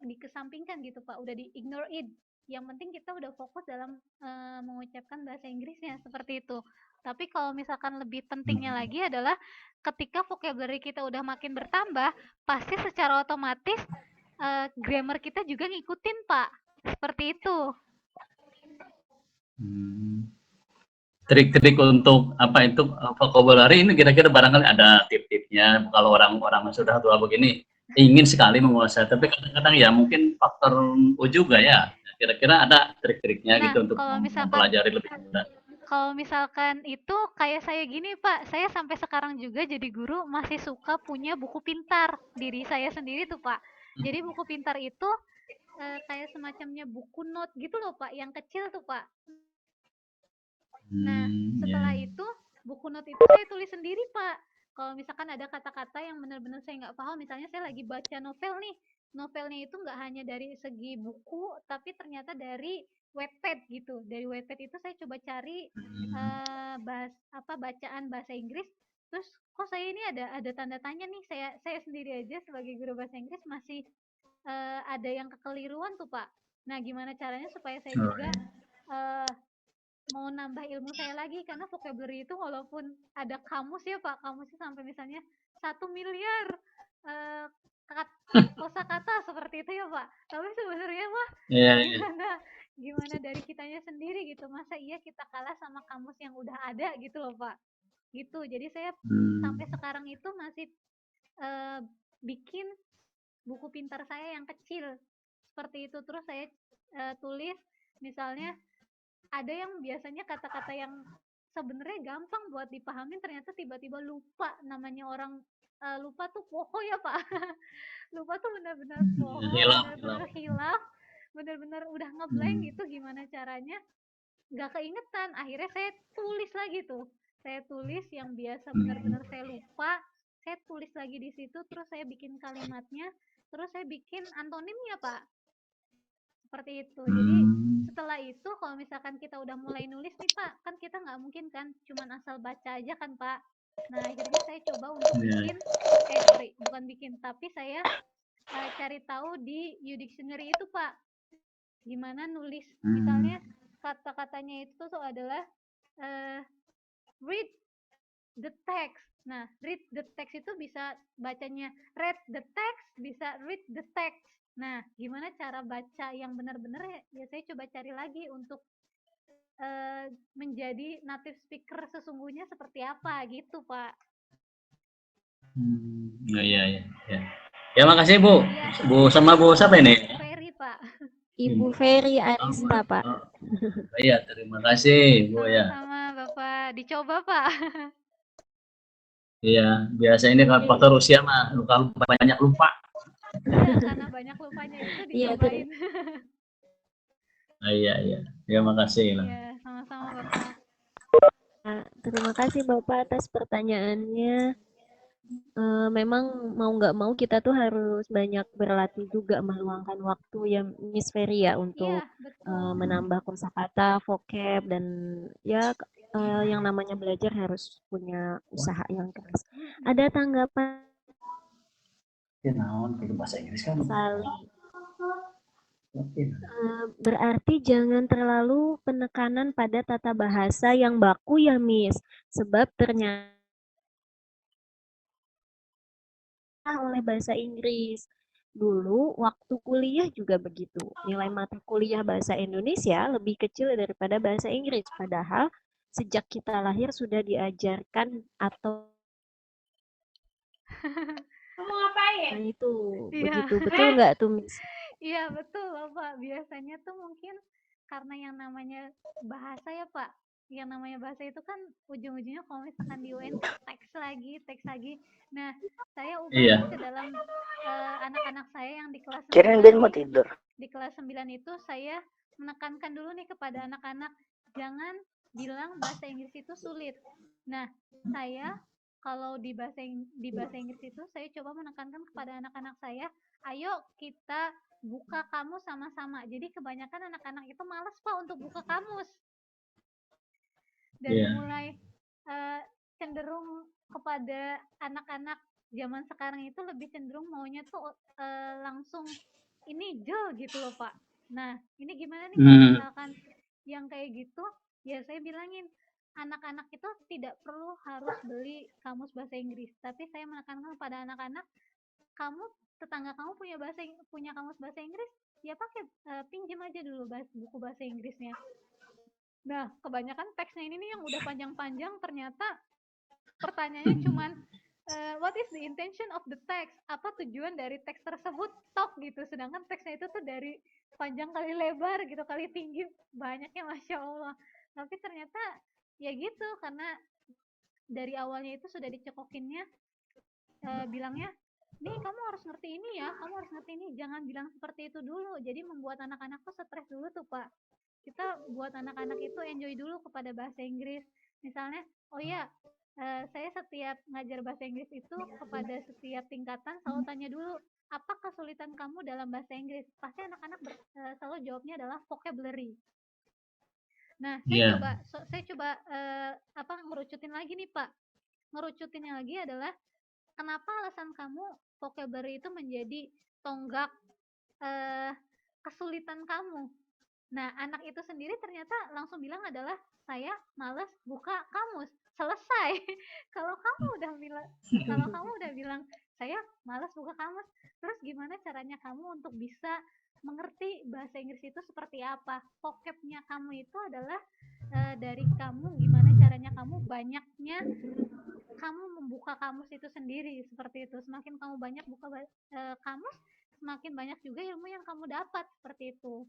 dikesampingkan gitu, Pak. Udah di-ignore it. Yang penting kita udah fokus dalam mengucapkan bahasa Inggrisnya seperti itu. Tapi kalau misalkan lebih pentingnya lagi adalah ketika vocabulary kita udah makin bertambah, pasti secara otomatis grammar kita juga ngikutin, Pak. Seperti itu. Trik-trik untuk apa itu vocabulary ini kira-kira barangkali ada tip-tipnya kalau orang-orang sudah tua begini ingin sekali menguasai, tapi kadang-kadang ya mungkin faktor juga ya. Kira-kira ada trik-triknya Nah, gitu untuk kalau misalkan mempelajari lebih mudah. kalau misalkan itu kayak saya gini, Pak. Saya sampai sekarang juga jadi guru masih suka punya buku pintar diri saya sendiri tuh, Pak. Jadi buku pintar itu kayak semacamnya buku note gitu loh, Pak, yang kecil tuh, Pak. Nah, setelah Ya. itu buku note itu saya tulis sendiri, Pak. Kalau misalkan ada kata-kata yang benar-benar saya nggak paham, misalnya saya lagi baca novel nih, novelnya itu nggak hanya dari segi buku, tapi ternyata dari Wattpad gitu. Dari Wattpad itu saya coba cari bacaan bahasa Inggris. Terus kok saya ini ada tanda tanya nih. Saya sendiri aja sebagai guru bahasa Inggris masih ada yang kekeliruan tuh, Pak. Nah, gimana caranya supaya saya juga eh, mau nambah ilmu saya lagi karena vocabulary itu walaupun ada kamus ya Pak, kamusnya sampai misalnya 1 miliar eh, kosakata seperti itu ya Pak. Tapi sebenarnya mah Ya, gimana gimana dari kitanya sendiri gitu. Masa iya kita kalah sama kamus yang udah ada gitu loh Pak. Gitu. Jadi saya sampai sekarang itu masih bikin buku pintar saya yang kecil. Seperti itu terus saya tulis misalnya ada yang biasanya kata-kata yang sebenarnya gampang buat dipahamin ternyata tiba-tiba lupa namanya orang lupa tuh poho ya Pak. Lupa tuh benar-benar poho, hilaf, benar-benar hilaf, benar-benar udah ngeblank gitu gimana caranya nggak keingetan. Akhirnya saya tulis lagi tuh. Saya tulis yang biasa benar-benar saya lupa, saya tulis lagi di situ terus saya bikin kalimatnya, terus saya bikin antonimnya Pak. Seperti itu. Jadi setelah itu kalau misalkan kita udah mulai nulis nih Pak, kan kita nggak mungkin kan cuman asal baca aja kan Pak. Nah akhirnya saya coba untuk Ya. bikin, sorry, bukan bikin, tapi saya cari tahu di U-Dictionary itu, Pak. Gimana nulis, misalnya kata-katanya itu tuh adalah read the text. Nah, read the text itu bisa bacanya read the text, bisa read the text. Nah, gimana cara baca yang benar-benar ya saya coba cari lagi untuk menjadi native speaker sesungguhnya seperti apa gitu, Pak. Iya. Ya makasih Bu. Iya. Bu sama Bu siapa ini? Ferry, Pak. Ibu Ferry Arista, Pak. Iya, terima kasih Bu ya. Sama-sama Bapak. Dicoba, Pak. Iya, biasa ini kalau faktor usia mah banyak lupa. Iya, karena banyak lupanya itu dicobain. Iya. Ya makasih lah. Iya, sama-sama Bapak. Terima kasih Bapak atas pertanyaannya. Memang mau nggak mau kita tuh harus banyak berlatih juga meluangkan waktu ya Miss Ferry ya untuk menambah kosakata, vocab dan ya yang namanya belajar harus punya usaha yang keras. Ada tanggapan? Bahasa Inggris kan. Berarti jangan terlalu penekanan pada tata bahasa yang baku ya Miss, sebab ternyata oleh bahasa Inggris. Dulu waktu kuliah juga begitu. Nilai mata kuliah bahasa Indonesia lebih kecil daripada bahasa Inggris. Padahal sejak kita lahir sudah diajarkan atau kamu ngapain? Nah itu, begitu. Betul nggak tuh Miss? Iya betul Pak. Biasanya tuh mungkin karena yang namanya bahasa ya Pak. Yang namanya bahasa itu kan ujung-ujungnya kalau misalkan di UN tuh teks lagi. Nah, saya ubah ke dalam anak-anak saya yang di kelas 9. Di kelas 9 itu saya menekankan dulu nih kepada anak-anak, jangan bilang bahasa Inggris itu sulit. Nah, saya kalau di bahasa Inggris itu saya coba menekankan kepada anak-anak saya, ayo kita buka kamus sama-sama. Jadi kebanyakan anak-anak itu malas Pak untuk buka kamus. Dari mulai cenderung kepada anak-anak zaman sekarang itu lebih cenderung maunya tuh langsung ini gitu loh Pak. Nah, ini gimana nih kalau misalkan yang kayak gitu, ya saya bilangin anak-anak itu tidak perlu harus beli kamus bahasa Inggris, tapi saya menekankan pada anak-anak, tetangga kamu punya kamus bahasa Inggris, ya pakai pinjam aja dulu buku bahasa Inggrisnya. Nah, kebanyakan teksnya ini nih yang udah panjang-panjang, ternyata pertanyaannya cuman what is the intention of the text? Apa tujuan dari teks tersebut? Tok gitu. Sedangkan teksnya itu tuh dari panjang kali lebar gitu, kali tinggi, banyaknya Masya Allah. Tapi ternyata ya gitu, karena dari awalnya itu sudah dicekokinnya bilangnya, nih kamu harus ngerti ini ya, kamu harus ngerti ini. Jangan bilang seperti itu dulu. Jadi membuat anak-anak tuh stres dulu tuh Pak. Kita buat anak-anak itu enjoy dulu kepada bahasa Inggris. Misalnya, oh ya, saya setiap ngajar bahasa Inggris itu kepada setiap tingkatan selalu tanya dulu, apa kesulitan kamu dalam bahasa Inggris? Pasti anak-anak selalu jawabnya adalah vocabulary. Nah, saya coba ngerucutin lagi nih Pak. Ngerucutinnya lagi adalah, kenapa alasan kamu vocabulary itu menjadi tonggak kesulitan kamu? Nah, anak itu sendiri ternyata langsung bilang adalah, saya malas buka kamus. Selesai. Kalau kamu udah bilang saya malas buka kamus, terus gimana caranya kamu untuk bisa mengerti bahasa Inggris itu seperti apa? Vocabnya kamu itu adalah dari kamu, gimana caranya banyaknya kamu membuka kamus itu sendiri, seperti itu. Semakin kamu banyak buka kamus, semakin banyak juga ilmu yang kamu dapat, seperti itu.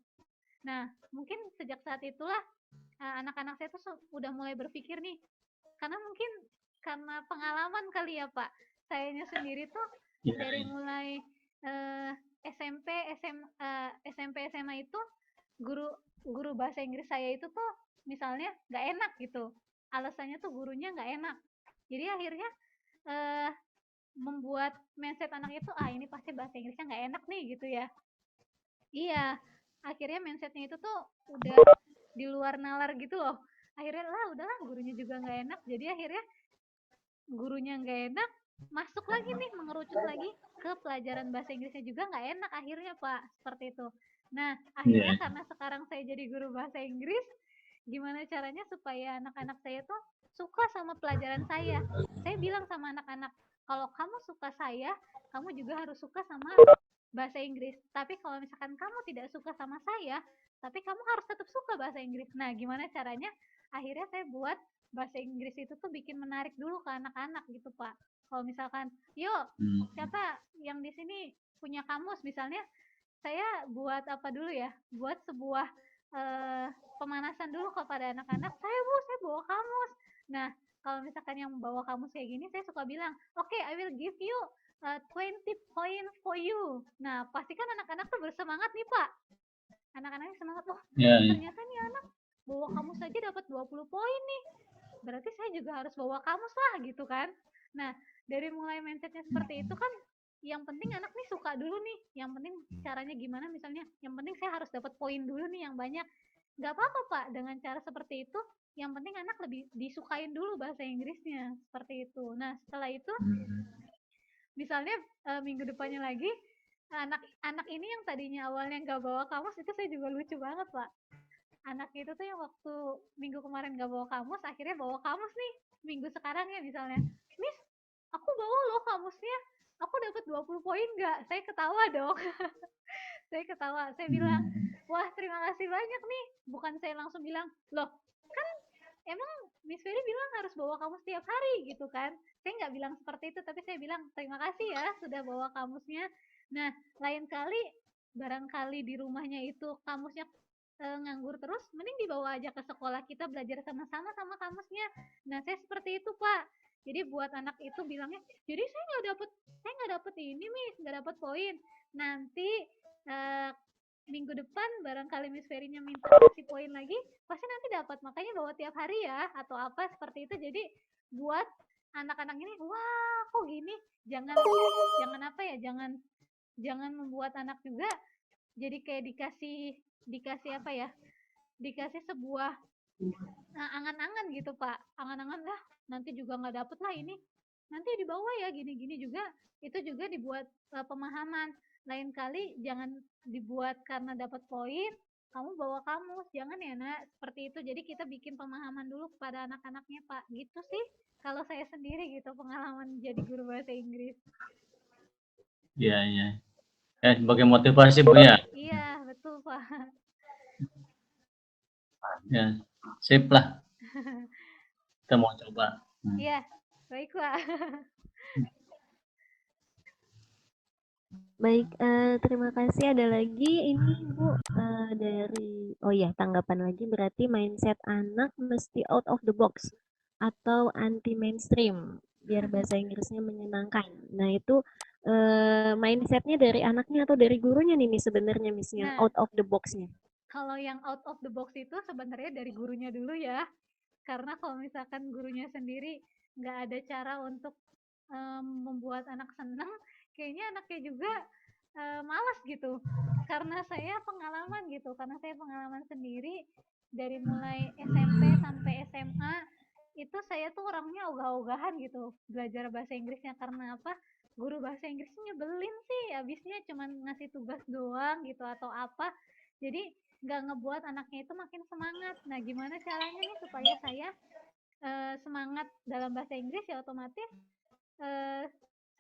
Nah, mungkin sejak saat itulah anak-anak saya tuh udah mulai berpikir nih, karena pengalaman kali ya Pak. Sayanya sendiri tuh dari mulai SMP, SMA itu guru bahasa Inggris saya itu tuh misalnya nggak enak gitu. Alasannya tuh gurunya nggak enak. Jadi akhirnya membuat mindset anak itu, ini pasti bahasa Inggrisnya nggak enak nih gitu ya. Iya, akhirnya mindsetnya itu tuh udah di luar nalar gitu loh. Akhirnya udahlah gurunya juga nggak enak, jadi akhirnya gurunya nggak enak, masuk lagi nih, mengerucut lagi ke pelajaran bahasa Inggrisnya juga nggak enak akhirnya Pak, seperti itu. Nah, akhirnya Iya. karena sekarang saya jadi guru bahasa Inggris, gimana caranya supaya anak-anak saya tuh suka sama pelajaran saya. Saya bilang sama anak-anak, kalau kamu suka saya, kamu juga harus suka sama bahasa Inggris. Tapi kalau misalkan kamu tidak suka sama saya, tapi kamu harus tetap suka bahasa Inggris. Nah, gimana caranya? Akhirnya saya buat bahasa Inggris itu tuh bikin menarik dulu ke anak-anak gitu, Pak. Kalau misalkan, yuk, Hmm. siapa yang di sini punya kamus misalnya, saya buat apa dulu ya? Buat sebuah pemanasan dulu kepada anak-anak. Saya bawa kamus. Nah, kalau misalkan yang bawa kamus kayak gini, saya suka bilang, oke, I will give you 20 point for you. Nah, pastikan anak-anak tuh bersemangat nih, Pak. Anak-anaknya semangat, oh, Ya, ya. ternyata nih anak bawa kamus saja dapat 20 poin nih. Berarti saya juga harus bawa kamus lah gitu kan. Nah, dari mulai mindsetnya seperti itu kan, yang penting anak nih suka dulu nih. Yang penting caranya gimana misalnya, yang penting saya harus dapat poin dulu nih yang banyak. Nggak apa-apa Pak, dengan cara seperti itu, yang penting anak lebih disukain dulu bahasa Inggrisnya, seperti itu. Nah, setelah itu, misalnya minggu depannya lagi, anak ini yang tadinya awalnya nggak bawa kamus, itu saya juga lucu banget Pak. Anak itu tuh yang waktu minggu kemarin nggak bawa kamus, akhirnya bawa kamus nih minggu sekarang ya misalnya, Miss, aku bawa loh kamusnya, aku dapat 20 poin nggak? Saya ketawa dong. Saya ketawa, saya bilang, wah terima kasih banyak nih. Bukan saya langsung bilang, loh kan emang Miss Ferry bilang harus bawa kamus tiap hari gitu kan. Saya nggak bilang seperti itu, tapi saya bilang terima kasih ya sudah bawa kamusnya. Nah, lain kali barangkali di rumahnya itu kamusnya nganggur terus, mending dibawa aja ke sekolah, kita belajar sama-sama sama kamusnya. Nah, saya seperti itu Pak. Jadi buat anak itu bilangnya, jadi saya nggak dapet ini Miss, nggak dapet poin. Nanti eh, minggu depan barangkali Miss Ferry-nya minta kasih poin lagi, pasti nanti dapat. Makanya bawa tiap hari ya atau apa seperti itu. Jadi buat anak-anak ini, wah kok gini? Jangan jangan apa ya? Jangan membuat anak juga jadi kayak dikasih apa ya? Dikasih sebuah angan-angan gitu Pak. Angan-angan lah nanti juga nggak dapet lah ini. Nanti dibawa ya gini-gini juga. Itu juga dibuat pemahaman. Lain kali jangan dibuat karena dapat poin, kamu bawa kamus. Jangan ya nak, seperti itu. Jadi kita bikin pemahaman dulu kepada anak-anaknya Pak. Gitu sih kalau saya sendiri gitu pengalaman jadi guru bahasa Inggris. Ya, ya. Sebagai motivasi Bu ya. Iya, betul Pak. Ya, sip lah. Kita mau coba. Iya, baik Pak. Baik, terima kasih. Ada lagi ini Bu dari oh ya tanggapan lagi berarti mindset anak mesti out of the box atau anti mainstream biar bahasa Inggrisnya menyenangkan. Nah itu mindsetnya dari anaknya atau dari gurunya nih sebenarnya Miss yang Nah, out of the box-nya. kalau yang out of the box itu sebenarnya dari gurunya dulu ya. Karena kalau misalkan gurunya sendiri nggak ada cara untuk membuat anak senang, kayaknya anaknya juga malas gitu. Karena saya pengalaman sendiri dari mulai SMP sampai SMA itu saya tuh orangnya ogah-ogahan gitu belajar bahasa Inggrisnya. Karena apa? Guru bahasa Inggrisnya nyebelin sih, habisnya cuman ngasih tugas doang gitu atau apa. Jadi nggak ngebuat anaknya itu makin semangat. Nah, gimana caranya nih supaya saya semangat dalam bahasa Inggris? Ya otomatis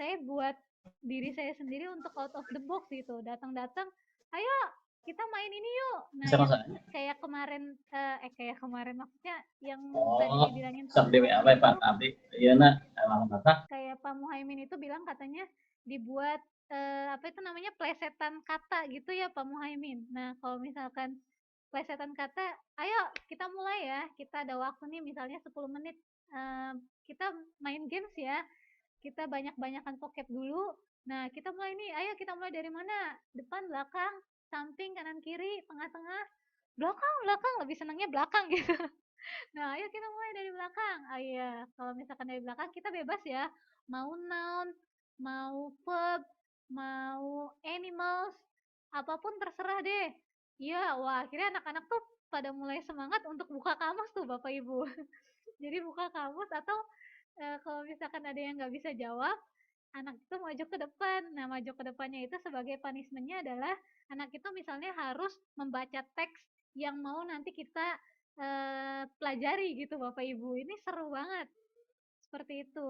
saya buat diri saya sendiri untuk out of the box gitu. Datang-datang, ayo kita main ini yuk. Nah, yang kayak kemarin maksudnya yang tadi dibilangin Pak Sabdi apa ya Muhaimin Pak? itu, Abdi, iya nak, alamat apa? kayak Pak Muhaimin itu bilang katanya dibuat apa itu namanya plesetan kata gitu ya Pak Muhaimin. Nah, kalau misalkan plesetan kata, ayo kita mulai ya. Kita ada waktu nih misalnya 10 menit. Kita main games ya. Kita banyak-banyakan vocab dulu. Nah, kita mulai nih. Ayo kita mulai dari mana? Depan, belakang, samping, kanan, kiri, tengah-tengah. Belakang, belakang. Lebih senangnya belakang gitu. Nah, ayo kita mulai dari belakang. Ah iya, kalau misalkan dari belakang kita bebas ya. Mau noun, mau verb, mau animals, apapun terserah deh. Iya, wah akhirnya anak-anak tuh pada mulai semangat untuk buka kamus tuh Bapak Ibu. Jadi buka kamus atau kalau misalkan ada yang nggak bisa jawab, anak itu maju ke depan. Nah, maju ke depannya itu sebagai punishment-nya adalah anak itu misalnya harus membaca teks yang mau nanti kita pelajari gitu Bapak Ibu. Ini seru banget. Seperti itu.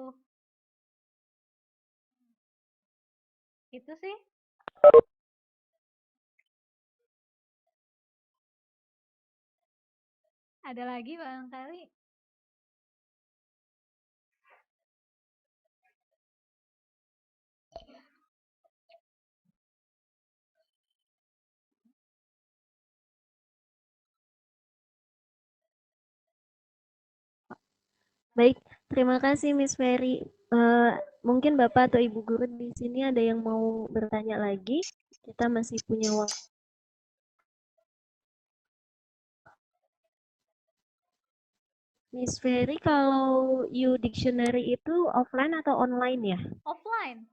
Itu sih. Ada lagi barangkali? Baik, terima kasih Miss Ferry. Mungkin Bapak atau Ibu guru di sini ada yang mau bertanya lagi? Kita masih punya waktu. Miss Ferry, kalau U Dictionary itu offline atau online ya? Offline.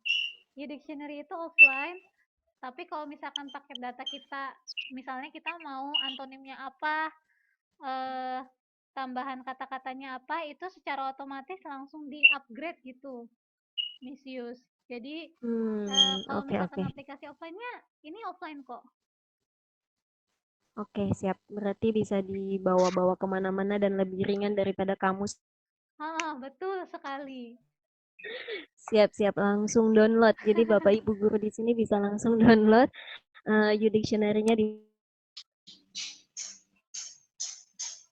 U-Dictionary itu offline. Tapi kalau misalkan paket data kita, misalnya kita mau antonimnya apa, tambahan kata-katanya apa, itu secara otomatis langsung di-upgrade gitu, Miss Yus. Jadi kalau Oke, misalkan oke. aplikasi offline-nya, ini offline kok. Oke, siap. Berarti bisa dibawa-bawa kemana-mana dan lebih ringan daripada kamus. Betul sekali. Siap-siap langsung download. Jadi Bapak Ibu guru di sini bisa langsung download U Dictionary-nya di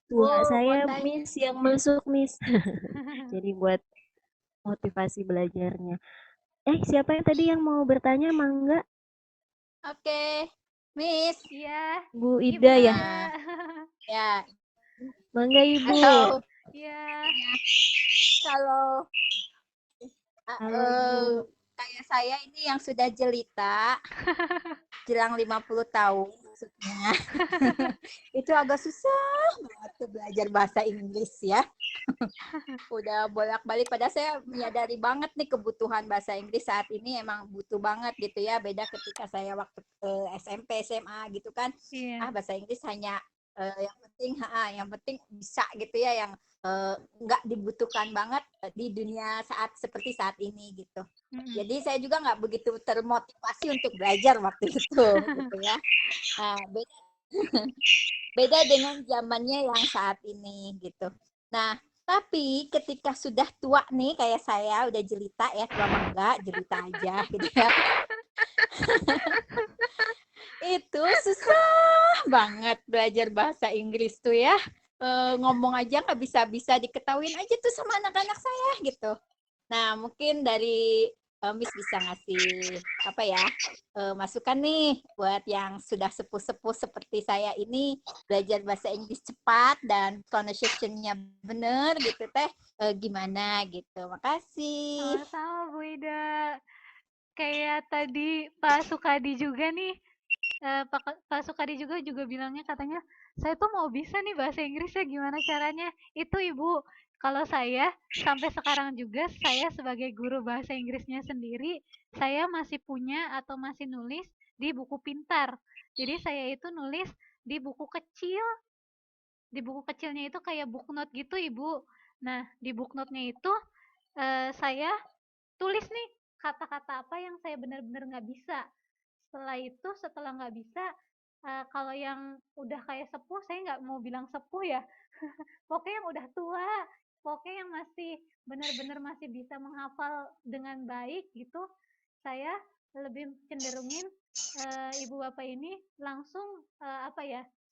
tua saya Miss yang masuk Miss. Jadi buat motivasi belajarnya. Siapa yang tadi yang mau bertanya, Mangga? Oke, Miss. Iya. Bu Ida ya? Ya. Mangga Ibu. Halo. Iya. Halo. Halo Ibu. Kayak saya ini yang sudah jelita, jelang 50 tahun maksudnya. Itu agak susah banget tuh belajar bahasa Inggris ya. Udah bolak-balik, padahal saya menyadari banget nih kebutuhan bahasa Inggris saat ini emang butuh banget gitu ya. Beda ketika saya waktu SMP, SMA gitu kan. Iya. Bahasa Inggris hanya yang penting bisa gitu ya, yang nggak dibutuhkan banget di dunia seperti saat ini gitu. Jadi saya juga nggak begitu termotivasi untuk belajar waktu itu gitu ya. Beda dengan zamannya yang saat ini gitu. Nah, tapi ketika sudah tua nih kayak saya udah jelita ya, tua mangga, jelita aja gitu ya. Itu susah banget belajar bahasa Inggris tuh ya. Ngomong aja nggak bisa diketahuin aja tuh sama anak-anak saya gitu. Nah, mungkin dari Miss bisa ngasih apa ya, masukan nih buat yang sudah sepuh-sepuh seperti saya ini, belajar bahasa Inggris cepat dan pronunciation-nya bener gitu teh, gimana gitu. Makasih. Sama-sama Bu Ida. Kayak tadi Pak Sukadi juga nih, Pak Sukadi juga bilangnya katanya, saya tuh mau bisa nih bahasa Inggris ya, gimana caranya? Itu Ibu, kalau saya sampai sekarang juga saya sebagai guru bahasa Inggrisnya sendiri, saya masih punya atau masih nulis di buku pintar. Jadi saya itu nulis di buku kecil. Di buku kecilnya itu kayak booknote gitu Ibu. Nah, di booknote-nya itu saya tulis nih kata-kata apa yang saya benar-benar nggak bisa. Setelah nggak bisa, kalau yang udah kayak sepuh, saya nggak mau bilang sepuh ya, pokoknya yang udah tua, pokoknya yang masih benar-benar masih bisa menghafal dengan baik gitu, saya lebih cenderungin ibu bapak ini langsung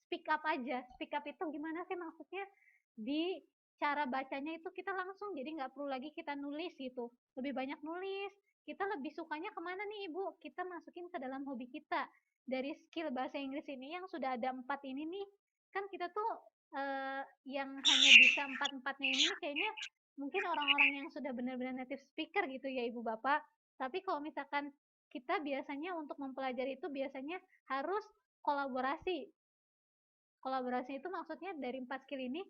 speak up aja. Speak up itu gimana sih maksudnya? Di cara bacanya itu kita langsung, jadi nggak perlu lagi kita nulis gitu. Lebih banyak nulis. Kita lebih sukanya kemana nih Ibu? Kita masukin ke dalam hobi kita. Dari skill bahasa Inggris ini yang sudah ada 4 ini nih, kan kita tuh yang hanya bisa 4-4-nya ini nih kayaknya mungkin orang-orang yang sudah benar-benar native speaker gitu ya Ibu Bapak. Tapi kalau misalkan kita biasanya untuk mempelajari itu biasanya harus kolaborasi. Kolaborasi itu maksudnya dari 4 skill ini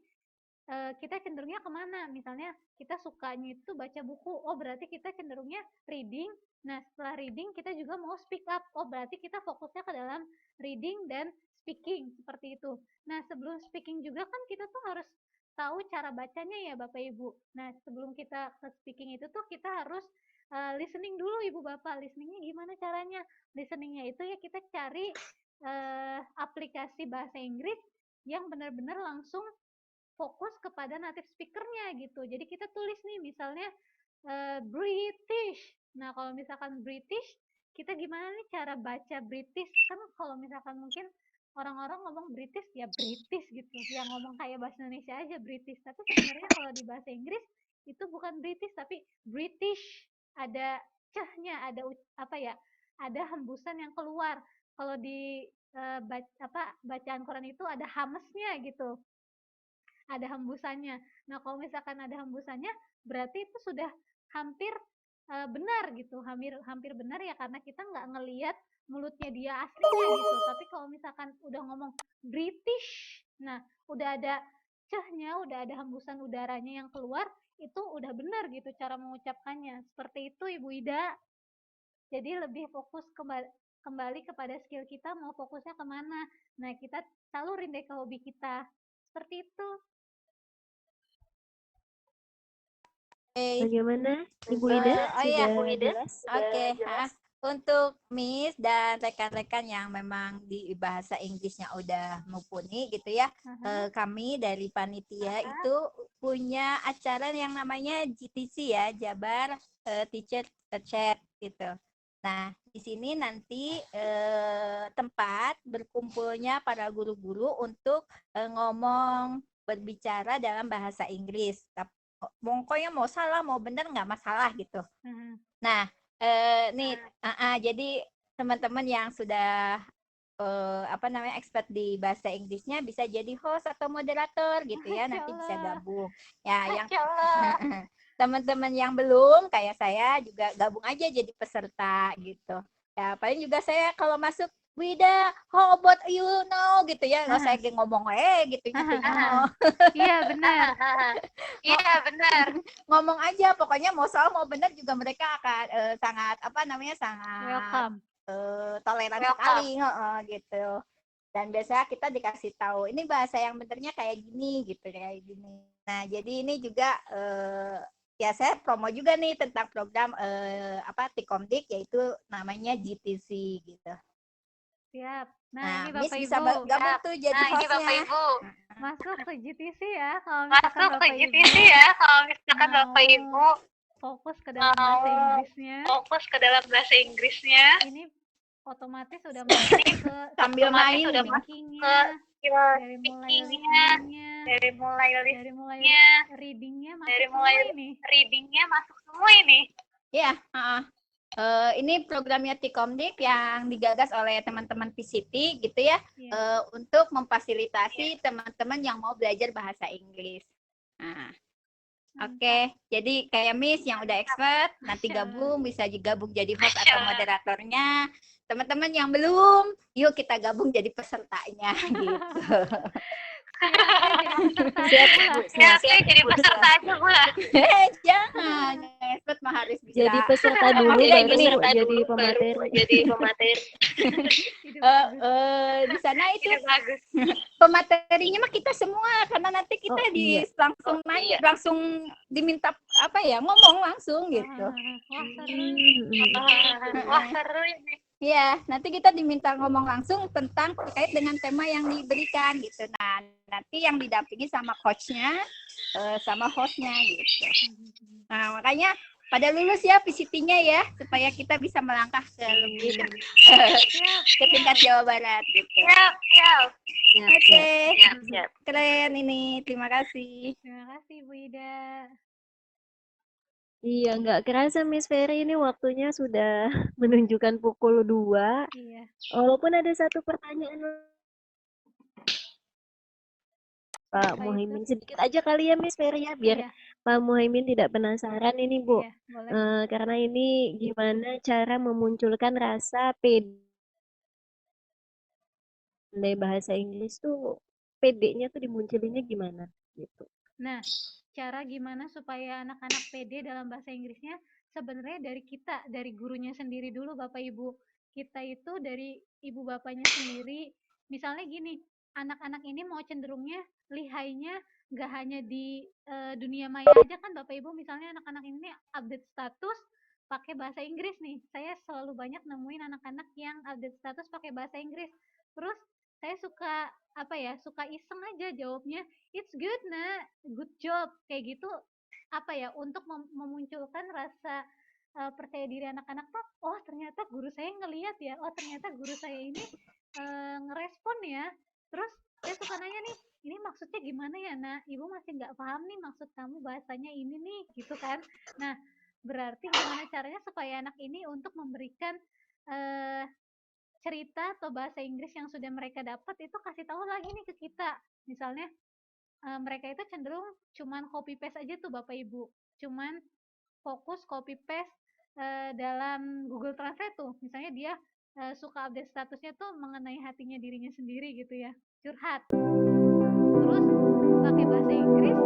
kita cenderungnya kemana? Misalnya kita sukanya itu baca buku, oh berarti kita cenderungnya reading. Nah setelah reading kita juga mau speak up, oh berarti kita fokusnya ke dalam reading dan speaking seperti itu. Nah sebelum speaking juga kan kita tuh harus tahu cara bacanya ya Bapak Ibu. Nah, sebelum kita ke speaking itu tuh kita harus listening dulu Ibu Bapak. Listeningnya gimana caranya? Listeningnya itu ya kita cari aplikasi bahasa Inggris yang benar-benar langsung fokus kepada native speaker-nya gitu. Jadi kita tulis nih misalnya British. Nah, kalau misalkan British, kita gimana nih cara baca British? Kan kalau misalkan mungkin orang-orang ngomong British ya British gitu. Yang ngomong kayak bahasa Indonesia aja British. Tapi sebenarnya kalau di bahasa Inggris itu bukan British tapi British. Ada cehnya, ada apa ya? Ada hembusan yang keluar. Kalau di bacaan Quran itu ada hamesnya gitu. Ada hembusannya. Nah, kalau misalkan ada hembusannya, berarti itu sudah hampir benar gitu, hampir benar ya karena kita nggak ngelihat mulutnya dia aslinya gitu. Tapi kalau misalkan udah ngomong British, nah udah ada cehnya, udah ada hembusan udaranya yang keluar, itu udah benar gitu cara mengucapkannya. Seperti itu Ibu Ida. Jadi lebih fokus kembali kepada skill kita mau fokusnya kemana. Nah, kita salurin deh ke hobi kita. Seperti itu. Bagaimana Ibu Ida? Oh iya, Sudah jelas? oke. Untuk Miss dan rekan-rekan yang memang di bahasa Inggrisnya udah mumpuni gitu ya, kami dari panitia itu punya acara yang namanya GTC ya, Jabar Teacher Chat gitu. Nah, di sini nanti tempat berkumpulnya para guru-guru untuk ngomong berbicara dalam bahasa Inggris. Pokoknya mau salah mau benar nggak masalah gitu. Nah, nih jadi teman-teman yang sudah expert di bahasa Inggrisnya bisa jadi host atau moderator gitu ya, nanti bisa gabung. Ya, yang teman-teman yang belum kayak saya juga gabung aja jadi peserta gitu. Ya, paling juga saya kalau masuk Wida, how about you know gitu ya, nggak saya ngomong gitu. Iya benar. Iya benar. Ngomong aja, pokoknya mau salah mau benar juga mereka akan sangat sangat Welcome. toleran sekali gitu. Dan biasanya kita dikasih tahu ini bahasa yang benernya kayak gini gitu, kayak gini. Nah, jadi ini juga ya saya promo juga nih tentang program Tikomdik yaitu namanya GTC gitu. Siap. Nah, ini Miss Bapak bisa Ibu. gabung tuh jadi hostnya. Ini Bapak Ibu. Masuk ke GTC ya kalau misalkan Bapak Ibu. Bapak Ibu fokus ke dalam bahasa Inggrisnya. Ini otomatis sudah masuk ke sambil main speakingnya. Dari mulai listeningnya, dari mulai readingnya masuk semua ini. Ya, ini programnya Tikomdik yang digagas oleh teman-teman PCT gitu ya, untuk memfasilitasi teman-teman yang mau belajar bahasa Inggris. Nah, oke, jadi kayak Miss yang udah expert nanti gabung, bisa gabung jadi host atau moderatornya. Teman-teman yang belum, yuk kita gabung jadi pesertanya gitu. Siap jadi peserta aja pula. Jangan, expert mah harus bisa. Jadi peserta dulu baru jadi pemateri. Di sana itu pematerinya mah kita semua karena nanti kita langsung nanya, langsung diminta ngomong langsung gitu. Wah seru ini. Iya, nanti kita diminta ngomong langsung tentang terkait dengan tema yang diberikan gitu. Nah, nanti yang didampingi sama coachnya, sama hostnya gitu. Nah, makanya pada lulus ya PCT-nya ya, supaya kita bisa melangkah ke lebih ke tingkat Jawa Barat gitu. Oke, keren ini. Terima kasih. Terima kasih Bu Ida. Iya, nggak kerasa Miss Ferry ini waktunya sudah menunjukkan pukul 2. Iya. Walaupun ada satu pertanyaan Pak Muhaimin sedikit aja kali ya Miss Ferry ya, biar Pak Muhaimin tidak penasaran ini Bu. Iya, boleh. Karena ini gimana cara memunculkan rasa pede bahasa Inggris tuh, PD-nya tuh dimunculinnya gimana gitu. Nah, cara gimana supaya anak-anak pede dalam bahasa Inggrisnya sebenarnya dari kita, dari gurunya sendiri dulu Bapak Ibu. Kita itu dari ibu bapaknya sendiri. Misalnya gini, anak-anak ini mau cenderungnya lihainya nggak hanya di dunia maya aja kan Bapak Ibu, misalnya anak-anak ini update status pakai bahasa Inggris nih. Saya selalu banyak nemuin anak-anak yang update status pakai bahasa Inggris. Terus saya suka apa ya, suka iseng aja jawabnya, it's good nah, good job, kayak gitu. Apa ya, untuk memunculkan rasa percaya diri anak-anak tuh, oh ternyata guru saya ngelihat ya, oh ternyata guru saya ini ngerespon ya. Terus saya suka nanya nih, ini maksudnya gimana ya nak, ibu masih nggak paham nih maksud kamu bahasanya ini nih, gitu kan. Nah berarti gimana caranya supaya anak ini untuk memberikan eh, cerita atau bahasa Inggris yang sudah mereka dapat itu kasih tahu lagi nih ke kita. Misalnya mereka itu cenderung cuman copy paste aja tuh Bapak Ibu, cuman fokus copy paste dalam Google Translate tuh. Misalnya dia suka update statusnya tuh mengenai hatinya dirinya sendiri gitu ya, curhat. Terus pakai bahasa Inggris,